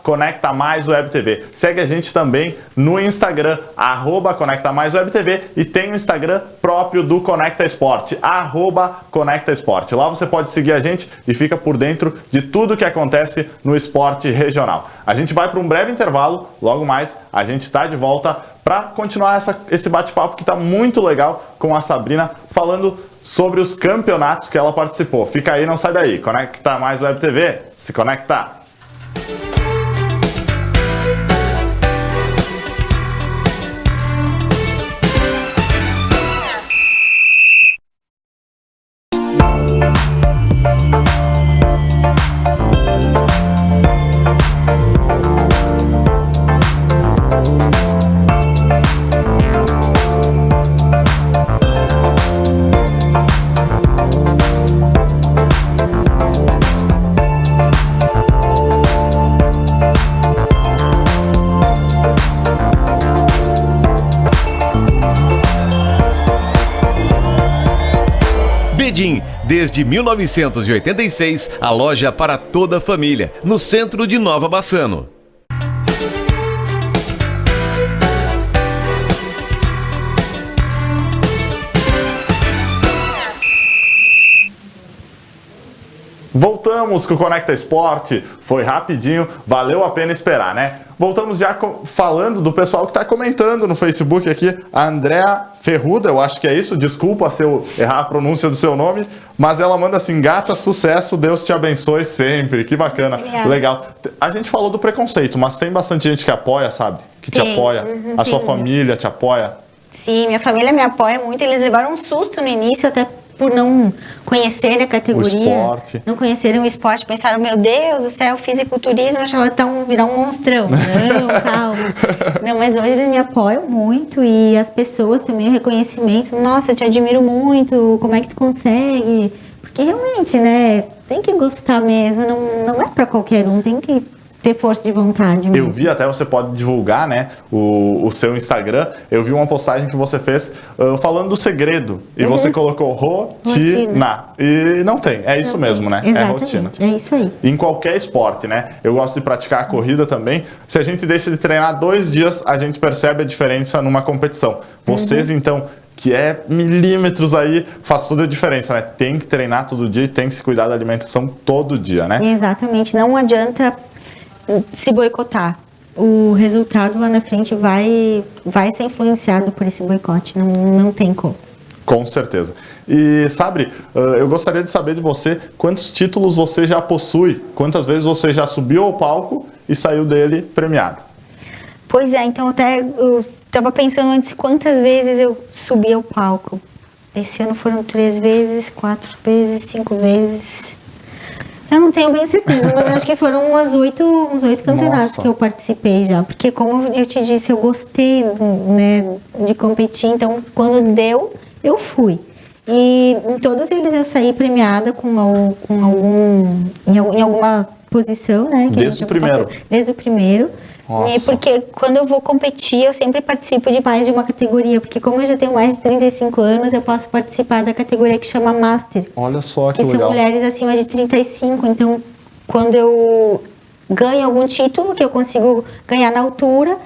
@ConectaMaisWebTV. Segue a gente também no Instagram, @ConectaMaisWebTV, e tem o Instagram próprio do Conecta Esporte, @Conecta Esporte. Lá você pode seguir a gente e fica por dentro de tudo que acontece no esporte regional. A gente vai para um breve intervalo, logo mais a gente está de volta para continuar esse bate-papo que está muito legal com a Sabrina, falando sobre os campeonatos que ela participou. Fica aí, não sai daí. Conecta Mais Web TV, se conecta! Bedim, desde 1986, a loja para toda a família, no centro de Nova Bassano. Voltamos com o Conecta Esporte, foi rapidinho, valeu a pena esperar, né? Voltamos já falando do pessoal que está comentando no Facebook aqui, a Andréa Ferruda, eu acho que é isso, desculpa se eu errar a pronúncia do seu nome, mas ela manda assim, gata, sucesso, Deus te abençoe sempre, que bacana, Obrigada. legal. A gente falou do preconceito, mas tem bastante gente que apoia, sabe? Que te Tem, apoia, a sua tem. família te apoia. Sim, minha família me apoia muito. Eles levaram um susto no início, até por não conhecerem a categoria. O esporte. Não conhecerem o esporte. Pensaram, meu Deus do céu, fisiculturismo, achavam que virar um monstrão. Não, calma. Não, mas hoje eles me apoiam muito e as pessoas também, o reconhecimento. Nossa, eu te admiro muito, como é que tu consegue? Porque realmente, né, tem que gostar mesmo. Não é pra qualquer um, tem que ter força de vontade mesmo. Eu vi, até você pode divulgar, né, o seu Instagram, eu vi uma postagem que você fez falando do segredo, e você colocou rotina, e não tem, é isso mesmo, né, Exatamente, é rotina. é isso aí. Em qualquer esporte, né, eu gosto de praticar a corrida também, se a gente deixa de treinar 2 dias, a gente percebe a diferença numa competição. Vocês, então, que é milímetros aí, faz toda a diferença, né, tem que treinar todo dia e tem que se cuidar da alimentação todo dia, né. Exatamente, não adianta se boicotar. O resultado lá na frente vai ser influenciado por esse boicote, não tem como. Com certeza. E, Sabri, eu gostaria de saber de você quantos títulos você já possui, quantas vezes você já subiu ao palco e saiu dele premiada. Pois é, então eu tava pensando antes quantas vezes eu subi ao palco. Esse ano foram 3 vezes, 4 vezes, 5 vezes. Eu não tenho bem certeza, mas acho que foram uns 8 campeonatos Nossa. que eu participei já. Porque como eu te disse, eu gostei, né, de competir, então quando deu, eu fui. E em todos eles eu saí premiada em alguma posição, né? Desde o primeiro? Desde o primeiro. Nossa. E porque quando eu vou competir, eu sempre participo de mais de uma categoria. Porque como eu já tenho mais de 35 anos, eu posso participar da categoria que chama Master. Olha só que Que são legal. mulheres acima de 35. Então, quando eu ganho algum título, que eu consigo ganhar na altura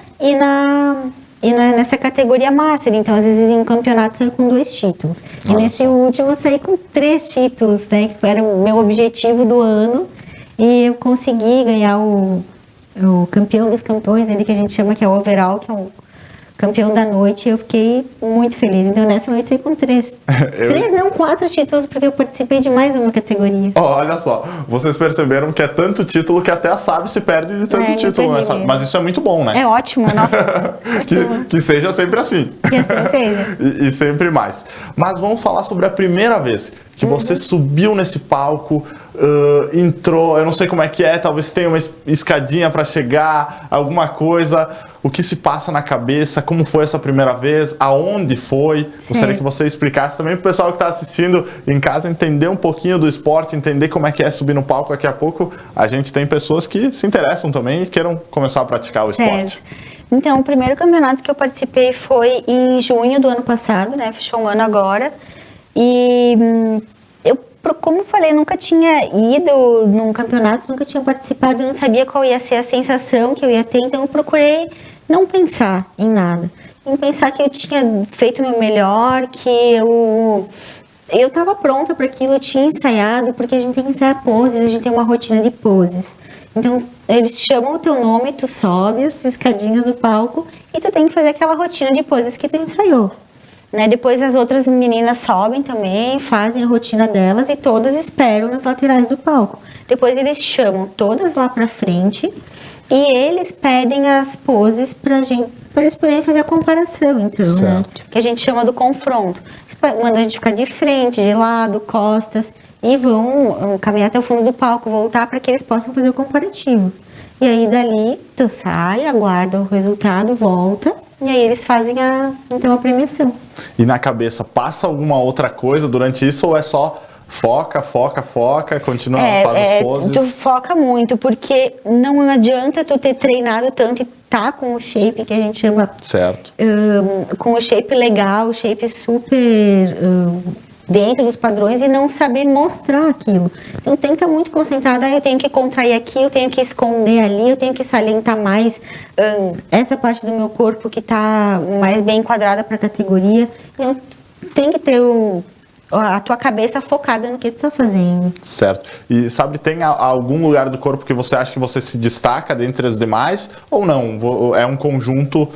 nessa categoria Master. Então, às vezes, em um campeonato, eu saio com 2 títulos. E Olha nesse só. último, eu saí com 3 títulos, né? Que era o meu objetivo do ano. E eu consegui ganhar o campeão dos campeões, ele que a gente chama que é o overall, que é o campeão da noite, e eu fiquei muito feliz. Então nessa noite eu saí com 3. 4 títulos, porque eu participei de mais uma categoria. Olha só, vocês perceberam que é tanto título que até a Sabe se perde de tanto eu título, né, perdi Sabe? mesmo. Mas isso é muito bom, né? É ótimo, nossa. que seja sempre assim. Que assim seja. E sempre mais. Mas vamos falar sobre a primeira vez que você subiu nesse palco, entrou, eu não sei como é que é, talvez tenha uma escadinha para chegar, alguma coisa. O que se passa na cabeça, como foi essa primeira vez, aonde foi. Gostaria que você explicasse também para o pessoal que está assistindo em casa entender um pouquinho do esporte, entender como é que é subir no palco. Daqui a pouco a gente tem pessoas que se interessam também e queiram começar a praticar o esporte. Então, o primeiro campeonato que eu participei foi em junho do ano passado, né? Fechou um ano agora. E eu, como eu falei, nunca tinha ido num campeonato, nunca tinha participado, não sabia qual ia ser a sensação que eu ia ter, então eu procurei não pensar em nada. Em pensar que eu tinha feito o meu melhor, que eu estava pronta para aquilo, eu tinha ensaiado, porque a gente tem que ensaiar poses, a gente tem uma rotina de poses. Então, eles chamam o teu nome, tu sobe as escadinhas do palco e tu tem que fazer aquela rotina de poses que tu ensaiou. Né? Depois as outras meninas sobem também, fazem a rotina delas e todas esperam nas laterais do palco. Depois eles chamam todas lá pra frente e eles pedem as poses pra eles poderem fazer a comparação, então, né? Que a gente chama do confronto. Eles mandam a gente ficar de frente, de lado, costas e vão caminhar até o fundo do palco, voltar para que eles possam fazer o comparativo. E aí dali tu sai, aguarda o resultado, volta. E aí eles fazem então a premiação. E na cabeça, passa alguma outra coisa durante isso ou é só foca, continua, faz as poses? Tu foca muito, porque não adianta tu ter treinado tanto e tá com o shape que a gente chama... Certo. Com o shape legal, o shape super... dentro dos padrões e não saber mostrar aquilo. Então tem que estar muito concentrada, eu tenho que contrair aqui, eu tenho que esconder ali, eu tenho que salientar mais essa parte do meu corpo que está mais bem enquadrada para a categoria. Então tem que ter a tua cabeça focada no que tu está fazendo. Certo. E sabe, tem algum lugar do corpo que você acha que você se destaca dentre as demais ou não? É um conjunto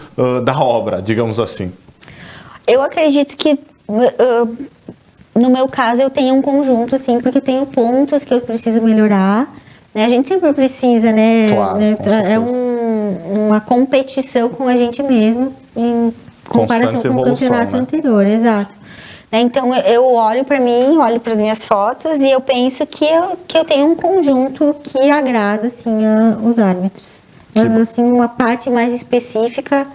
da obra, digamos assim? Eu acredito que no meu caso, eu tenho um conjunto, sim, porque tenho pontos que eu preciso melhorar. Né? A gente sempre precisa, né? Claro, né? É uma competição com a gente mesmo em comparação com o campeonato anterior, exato. Né? Então, eu olho para mim, olho para as minhas fotos e eu penso que eu tenho um conjunto que agrada, assim, os árbitros. Mas, assim, uma parte mais específica...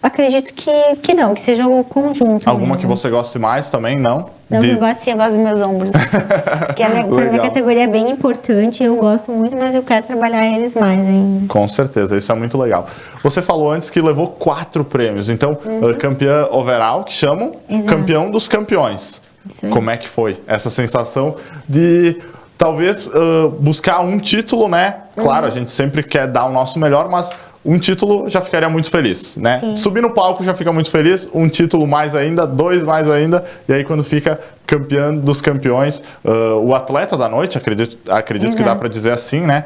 Acredito que não, que seja o conjunto. Alguma mesmo. que você goste mais também, não? Não, eu gosto sim, eu gosto dos meus ombros. Que pra minha categoria é bem importante, eu gosto muito, mas eu quero trabalhar eles mais ainda. Com certeza, isso é muito legal. Você falou antes que levou 4 prêmios, então, campeã overall, que chamam, exato. Campeão dos campeões. Isso aí. Como é que foi essa sensação de... Talvez buscar um título, né? Claro, a gente sempre quer dar o nosso melhor, mas um título já ficaria muito feliz, né? Sim. Subir no palco já fica muito feliz, um título mais ainda, 2 mais ainda, e aí quando fica campeã dos campeões, o atleta da noite, acredito que dá para dizer assim, né?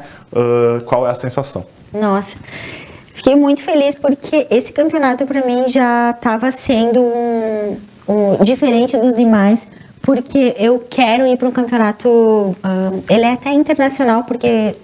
Qual é a sensação? Nossa, fiquei muito feliz porque esse campeonato para mim já estava sendo diferente dos demais, porque eu quero ir para um campeonato, ele é até internacional, porque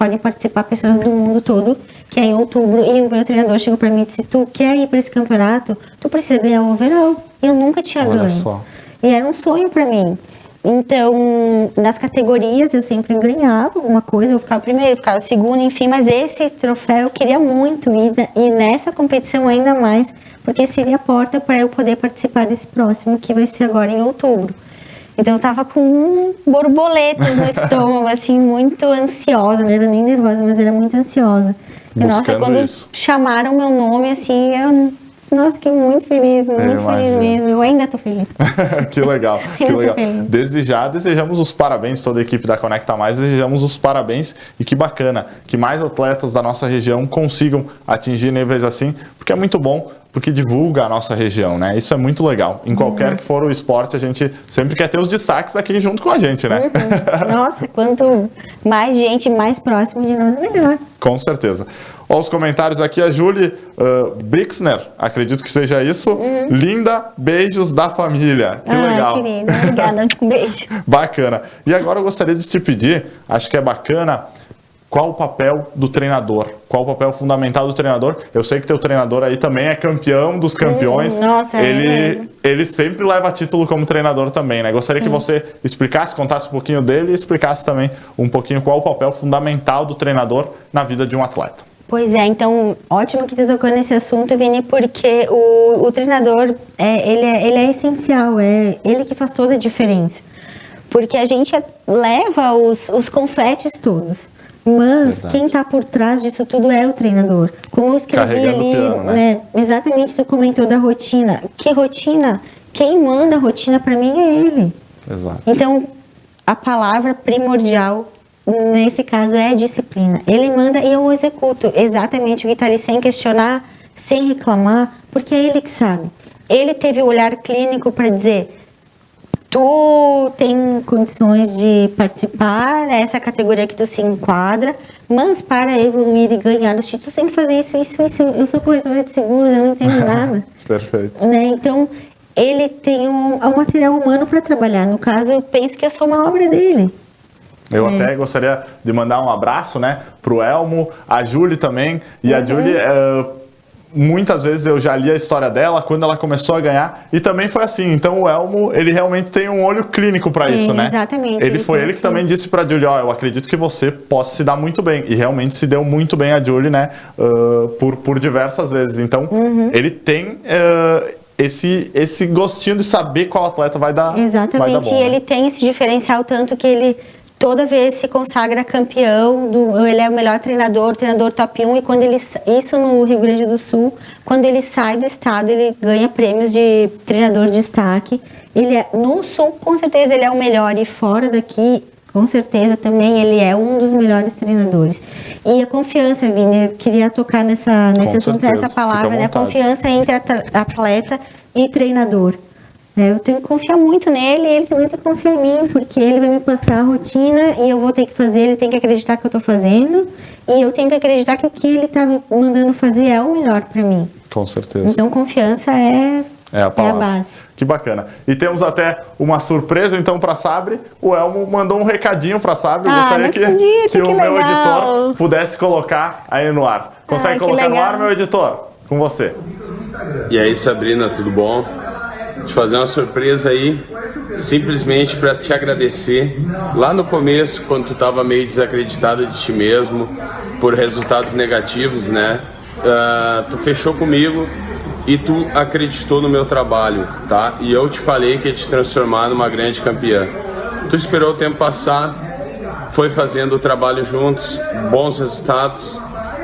podem participar pessoas do mundo todo, que é em outubro. E o meu treinador chegou para mim e disse: tu quer ir para esse campeonato? Tu precisa ganhar o overall. Eu nunca tinha ganho. Só. E era um sonho para mim. Então, nas categorias eu sempre ganhava alguma coisa, eu ficava primeiro, ficava segundo, enfim, mas esse troféu eu queria muito, e nessa competição ainda mais, porque seria a porta para eu poder participar desse próximo, que vai ser agora em outubro. Então eu tava com borboletas no estômago, assim, muito ansiosa, não era nem nervosa, mas era muito ansiosa. E nossa, quando chamaram meu nome, assim, nossa, fiquei muito feliz mesmo. Eu ainda tô feliz. Que legal, que legal. Desde já, desejamos os parabéns, toda a equipe da Conecta Mais, desejamos os parabéns e que bacana que mais atletas da nossa região consigam atingir níveis assim, porque é muito bom, porque divulga a nossa região, né? Isso é muito legal. Em qualquer que for o esporte, a gente sempre quer ter os destaques aqui junto com a gente, né? Nossa, quanto mais gente mais próximo de nós, melhor. Com certeza. Olha os comentários aqui, a Julie Brixner, acredito que seja isso. Linda, beijos da família. Que legal. Querida, obrigada, um beijo. Bacana. E agora eu gostaria de te pedir, acho que é bacana, qual o papel do treinador? Qual o papel fundamental do treinador? Eu sei que teu treinador aí também é campeão dos campeões. Nossa, ele sempre leva título como treinador também, né? Gostaria que você explicasse, contasse um pouquinho dele e explicasse também um pouquinho qual o papel fundamental do treinador na vida de um atleta. Pois é, então, ótimo que você tocou nesse assunto, Vini, porque o treinador, ele é essencial, é ele que faz toda a diferença. Porque a gente leva os confetes todos. Mas quem está por trás disso tudo é o treinador. Como eu escrevi ali, piano, né? Exatamente, tu comentou da rotina. Que rotina? Quem manda a rotina para mim é ele. Exato. Então, a palavra primordial nesse caso é a disciplina. Ele manda e eu executo exatamente o que está ali, sem questionar, sem reclamar, porque é ele que sabe. Ele teve o olhar clínico para dizer: tu tem condições de participar, essa categoria que tu se enquadra, mas para evoluir e ganhar os títulos, tem que fazer isso. Eu sou corretora de seguros, eu não entendo nada. Perfeito. Né? Então, ele tem um material humano para trabalhar. No caso, eu penso que eu sou uma obra dele. Eu até gostaria de mandar um abraço, né, pro Elmo, a Julie também. E a Julie, muitas vezes eu já li a história dela quando ela começou a ganhar, e também foi assim. Então o Elmo, ele realmente tem um olho clínico para isso, né? Exatamente. Ele que também disse para a Julie: ó, eu acredito que você possa se dar muito bem. E realmente se deu muito bem a Julie, né, por diversas vezes. Então ele tem esse gostinho de saber qual atleta vai dar. Exatamente, vai dar bom, e ele tem esse diferencial, tanto que ele toda vez se consagra campeão, ele é o melhor treinador top 1, e quando isso no Rio Grande do Sul, quando ele sai do estado, ele ganha prêmios de treinador de destaque. No Sul, com certeza, ele é o melhor, e fora daqui, com certeza, também ele é um dos melhores treinadores. E a confiança, Vini, eu queria tocar nesse assunto, nessa palavra, né? A confiança entre atleta e treinador. Eu tenho que confiar muito nele, e ele também tem que confiar em mim, porque ele vai me passar a rotina e eu vou ter que fazer, ele tem que acreditar que eu estou fazendo, e eu tenho que acreditar que o que ele está me mandando fazer é o melhor para mim. Com certeza. Então, confiança é a base. Que bacana. E temos até uma surpresa, então, para a Sabri. O Elmo mandou um recadinho para a Sabri. Gostaria que o meu editor pudesse colocar aí no ar. Consegue colocar no ar, meu editor? Com você. E aí, Sabrina, tudo bom? Te fazer uma surpresa aí, simplesmente para te agradecer. Lá no começo, quando tu estava meio desacreditado de ti mesmo, por resultados negativos, né? Tu fechou comigo e tu acreditou no meu trabalho, tá? E eu te falei que ia te transformar numa grande campeã. Tu esperou o tempo passar, foi fazendo o trabalho juntos, bons resultados,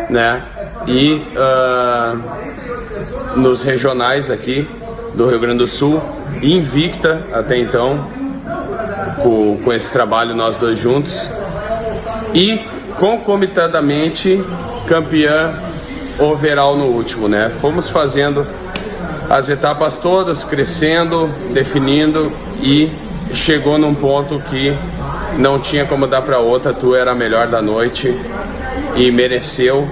né? E nos regionais aqui do Rio Grande do Sul, invicta até então, com esse trabalho nós dois juntos, e concomitantemente campeã overall no último, né? Fomos fazendo as etapas todas, crescendo, definindo, e chegou num ponto que não tinha como dar para outra. Tu era a melhor da noite e merecido.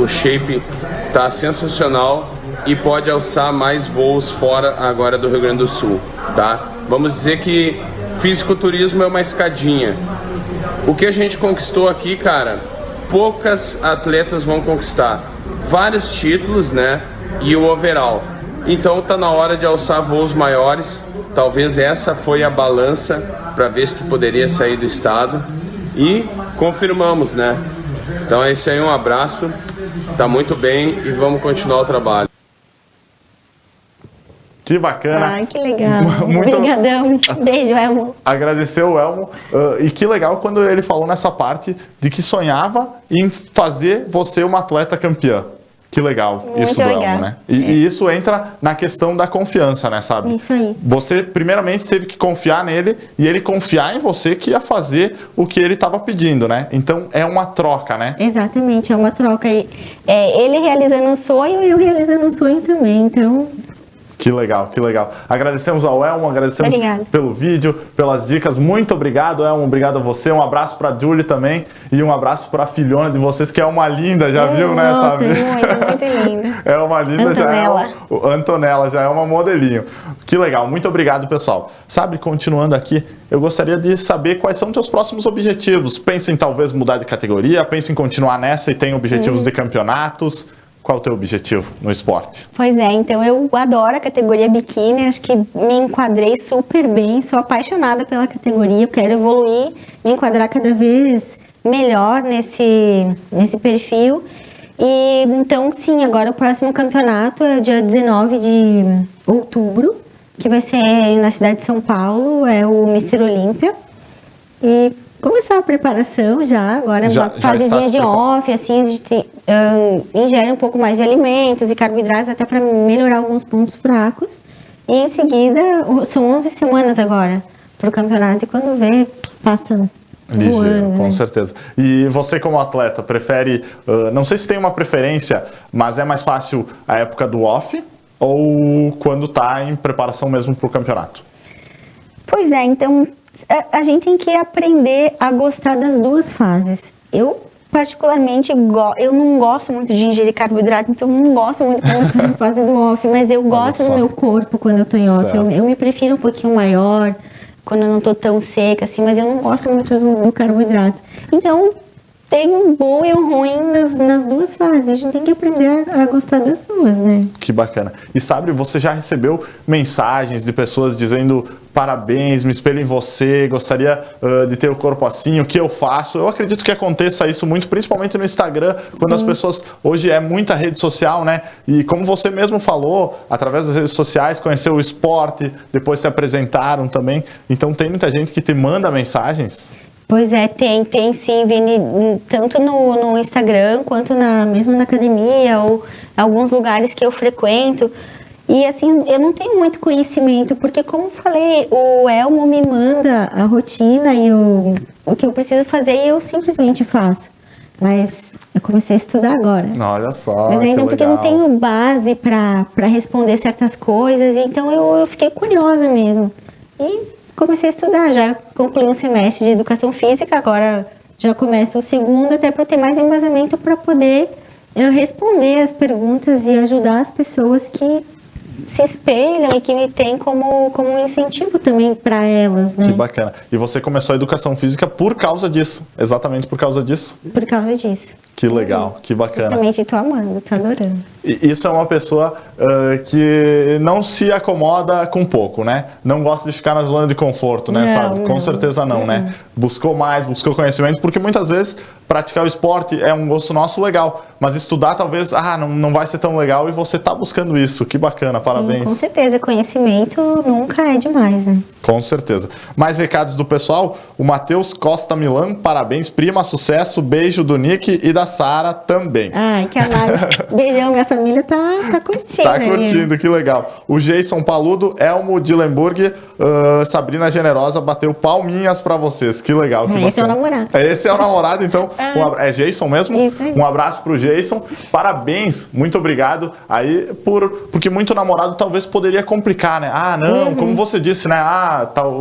O shape tá sensacional e pode alçar mais voos fora agora do Rio Grande do Sul, tá? Vamos dizer que fisiculturismo é uma escadinha. O que a gente conquistou aqui, cara, poucas atletas vão conquistar. Vários títulos, né? E o overall. Então tá na hora de alçar voos maiores. Talvez essa foi a balança para ver se tu poderia sair do estado. E confirmamos, né? Então é isso aí, um abraço. Tá muito bem e vamos continuar o trabalho. Que bacana. Ai, que legal. Obrigadão. Beijo, Elmo. Agradecer o Elmo. E que legal quando ele falou nessa parte de que sonhava em fazer você uma atleta campeã. Que legal isso do Elmo, né? E isso entra na questão da confiança, né, sabe? Isso aí. Você, primeiramente, teve que confiar nele e ele confiar em você que ia fazer o que ele estava pedindo, né? Então, é uma troca, né? Exatamente, é uma troca. Ele realizando um sonho e eu realizando um sonho também, então... Que legal, que legal. Agradecemos ao Elmo, agradecemos pelo vídeo, pelas dicas. Muito obrigado, Elmo. Obrigado a você. Um abraço pra Julie também. E um abraço pra filhona de vocês, que é uma linda, já viu, né? Nossa, sabe? muito linda. É uma linda, Antonella. Antonella, já é uma modelinho. Que legal, muito obrigado, pessoal. Sabe, continuando aqui, eu gostaria de saber quais são teus próximos objetivos. Pensa em talvez mudar de categoria, pensa em continuar nessa e tem objetivos de campeonatos. Qual é o teu objetivo no esporte? Pois é, então eu adoro a categoria biquíni, acho que me enquadrei super bem, sou apaixonada pela categoria, eu quero evoluir, me enquadrar cada vez melhor nesse perfil. E então, sim, agora o próximo campeonato é dia 19 de outubro, que vai ser na cidade de São Paulo, é o Mr. Olímpia. E começar a preparação já, agora uma fasezinha de off, assim, ingere um pouco mais de alimentos e carboidratos até para melhorar alguns pontos fracos. E em seguida, são 11 semanas agora para o campeonato e quando vê, passa voando, com né? certeza. E você como atleta, prefere, não sei se tem uma preferência, mas é mais fácil a época do off ou quando está em preparação mesmo para o campeonato? Pois é, então a gente tem que aprender a gostar das duas fases. Eu, particularmente, eu não gosto muito de ingerir carboidrato, então não gosto muito quando eu tô na fase do off, mas eu gosto do meu corpo quando eu tô em off. Eu me prefiro um pouquinho maior, quando eu não tô tão seca, assim, mas eu não gosto muito do carboidrato. Então, tem um bom e um ruim nas duas fases. A gente tem que aprender a gostar das duas, né? Que bacana. E sabe, você já recebeu mensagens de pessoas dizendo parabéns, me espelho em você, gostaria de ter o corpo assim, o que eu faço? Eu acredito que aconteça isso muito, principalmente no Instagram, quando as pessoas, hoje é muita rede social, né? E como você mesmo falou, através das redes sociais, conheceu o esporte, depois se apresentaram também. Então tem muita gente que te manda mensagens. Pois é, tem sim, Vini, tanto no Instagram quanto mesmo na academia ou alguns lugares que eu frequento. E assim, eu não tenho muito conhecimento, porque como falei, o Elmo me manda a rotina e o que eu preciso fazer e eu simplesmente faço. Mas eu comecei a estudar agora. Olha só, mas ainda porque eu não tenho base para responder certas coisas, então eu fiquei curiosa mesmo. E comecei a estudar, já concluí um semestre de educação física, agora já começo o segundo, até para ter mais embasamento para poder responder as perguntas e ajudar as pessoas que se espelham e que me têm como um incentivo também para elas, né? Que bacana. E você começou a educação física por causa disso, exatamente por causa disso? Por causa disso. Que legal, que bacana. Justamente, tô amando, tô adorando. E isso é uma pessoa que não se acomoda com pouco, né? Não gosta de ficar na zona de conforto, né? Não, sabe? Com não. certeza não, né? Buscou mais, buscou conhecimento, porque muitas vezes praticar o esporte é um gosto nosso legal, mas estudar talvez, não vai ser tão legal e você tá buscando isso. Que bacana, parabéns. Sim, com certeza, conhecimento nunca é demais, né? Com certeza. Mais recados do pessoal, o Matheus Costa Milan, parabéns, prima, sucesso, beijo do Nick e da Sara também. Ai, que amado. Beijão, minha família tá curtindo. Tá curtindo, que legal. O Jason Paludo, Elmo Dillenburg, Sabrina Generosa bateu palminhas pra vocês. Que legal. Que esse é o namorado. Esse é o namorado, então. É Jason mesmo? Isso aí. Um abraço pro Jason. Parabéns, muito obrigado. Aí, porque muito namorado talvez poderia complicar, né? Como você disse, né?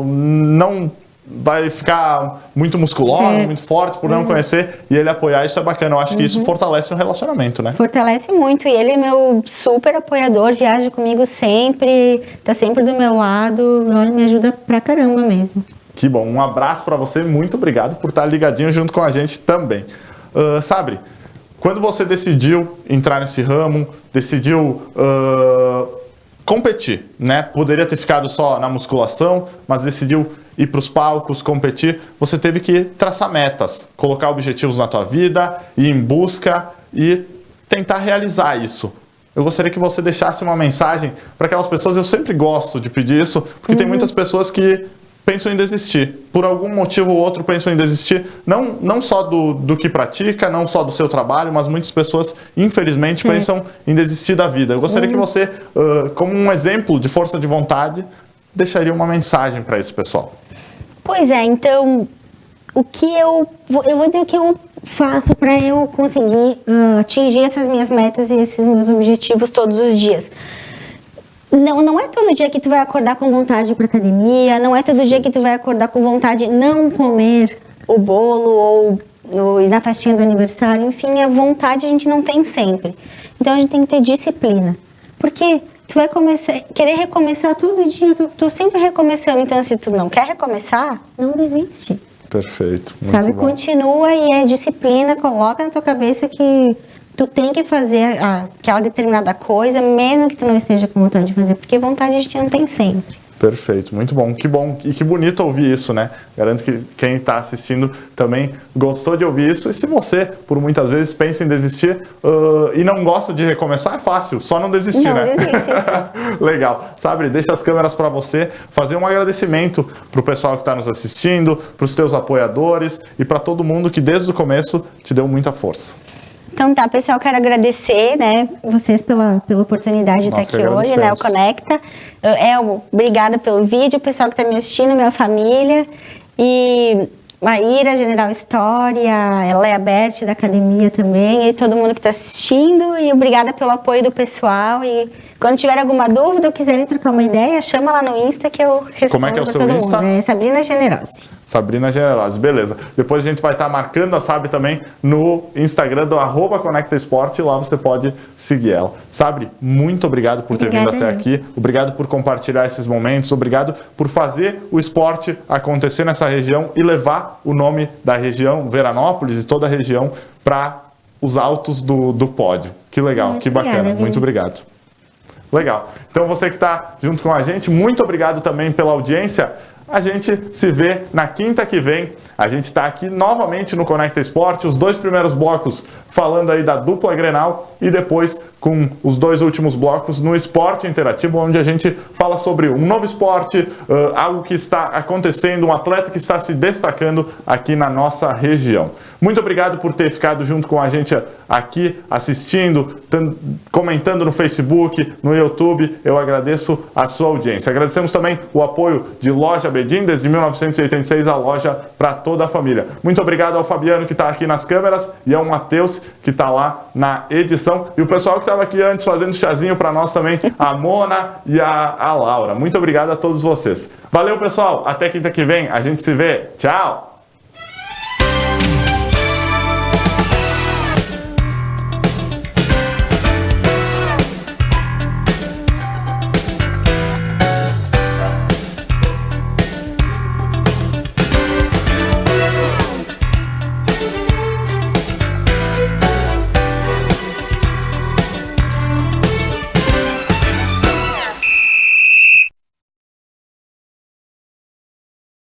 Não vai ficar muito musculosa, muito forte por não conhecer, e ele apoiar, isso é bacana. Eu acho que isso fortalece o relacionamento, né? Fortalece muito, e ele é meu super apoiador, viaja comigo sempre, tá sempre do meu lado, olha, me ajuda pra caramba mesmo. Que bom, um abraço para você, muito obrigado por estar ligadinho junto com a gente também. Sabri, quando você decidiu entrar nesse ramo, decidiu competir, né? Poderia ter ficado só na musculação, mas decidiu ir para os palcos, competir. Você teve que traçar metas, colocar objetivos na tua vida, ir em busca e tentar realizar isso. Eu gostaria que você deixasse uma mensagem para aquelas pessoas, eu sempre gosto de pedir isso, porque tem muitas pessoas que pensam em desistir. Por algum motivo ou outro pensam em desistir, não só do que pratica, não só do seu trabalho, mas muitas pessoas, infelizmente, pensam em desistir da vida. Eu gostaria que você, como um exemplo de força de vontade, deixaria uma mensagem para esse pessoal. Pois é, então, o que eu vou dizer o que eu faço para eu conseguir atingir essas minhas metas e esses meus objetivos todos os dias. Não é todo dia que tu vai acordar com vontade de ir pra academia, não é todo dia que tu vai acordar com vontade de não comer o bolo ou ir na festinha do aniversário. Enfim, a vontade a gente não tem sempre. Então a gente tem que ter disciplina. Porque tu vai querer recomeçar todo dia, tu sempre recomeçando. Então se tu não quer recomeçar, não desiste. Perfeito. Muito Sabe, bom. Continua e é disciplina, coloca na tua cabeça que tu tem que fazer aquela determinada coisa, mesmo que tu não esteja com vontade de fazer, porque vontade a gente não tem sempre. Perfeito, muito bom e que bonito ouvir isso, né? Garanto que quem está assistindo também gostou de ouvir isso. E se você, por muitas vezes, pensa em desistir e não gosta de recomeçar, é fácil, só não desistir, não, né? Desiste, sim. Legal. Sabri, deixa as câmeras para você fazer um agradecimento para o pessoal que está nos assistindo, para os teus apoiadores e para todo mundo que desde o começo te deu muita força. Então tá, pessoal, quero agradecer, né, vocês pela oportunidade de estar aqui hoje, né, o Conecta. Obrigada pelo vídeo, o pessoal que está me assistindo, minha família, e Maíra, General História, Leia Berti da academia também, e todo mundo que está assistindo, e obrigada pelo apoio do pessoal, e quando tiver alguma dúvida ou quiserem trocar uma ideia, chama lá no Insta que eu respondo. Como é que é o seu todo Insta? mundo. É Sabrina Generosi. Sabrina Generosi, beleza. Depois a gente vai estar marcando a Sabri também no Instagram do @ConectaEsporte, e lá você pode seguir ela. Sabri, muito obrigado por ter vindo até aqui, obrigado por compartilhar esses momentos, obrigado por fazer o esporte acontecer nessa região e levar o nome da região, Veranópolis e toda a região, para os altos do pódio. Que legal, que bacana, muito obrigado. Legal. Então você que está junto com a gente, muito obrigado também pela audiência. A gente se vê na quinta que vem. A gente está aqui novamente no Conecta Esporte, os 2 primeiros blocos falando aí da dupla Grenal e depois com os 2 últimos blocos no Esporte Interativo, onde a gente fala sobre um novo esporte, algo que está acontecendo, um atleta que está se destacando aqui na nossa região. Muito obrigado por ter ficado junto com a gente aqui, assistindo, comentando no Facebook, no YouTube. Eu agradeço a sua audiência. Agradecemos também o apoio de Loja Bedin, desde 1986, a loja para toda a família. Muito obrigado ao Fabiano, que está aqui nas câmeras, e ao Matheus, que está lá na edição, e o pessoal que estava aqui antes fazendo chazinho para nós também, a Mona e a Laura. Muito obrigado a todos vocês. Valeu, pessoal. Até quinta que vem. A gente se vê. Tchau!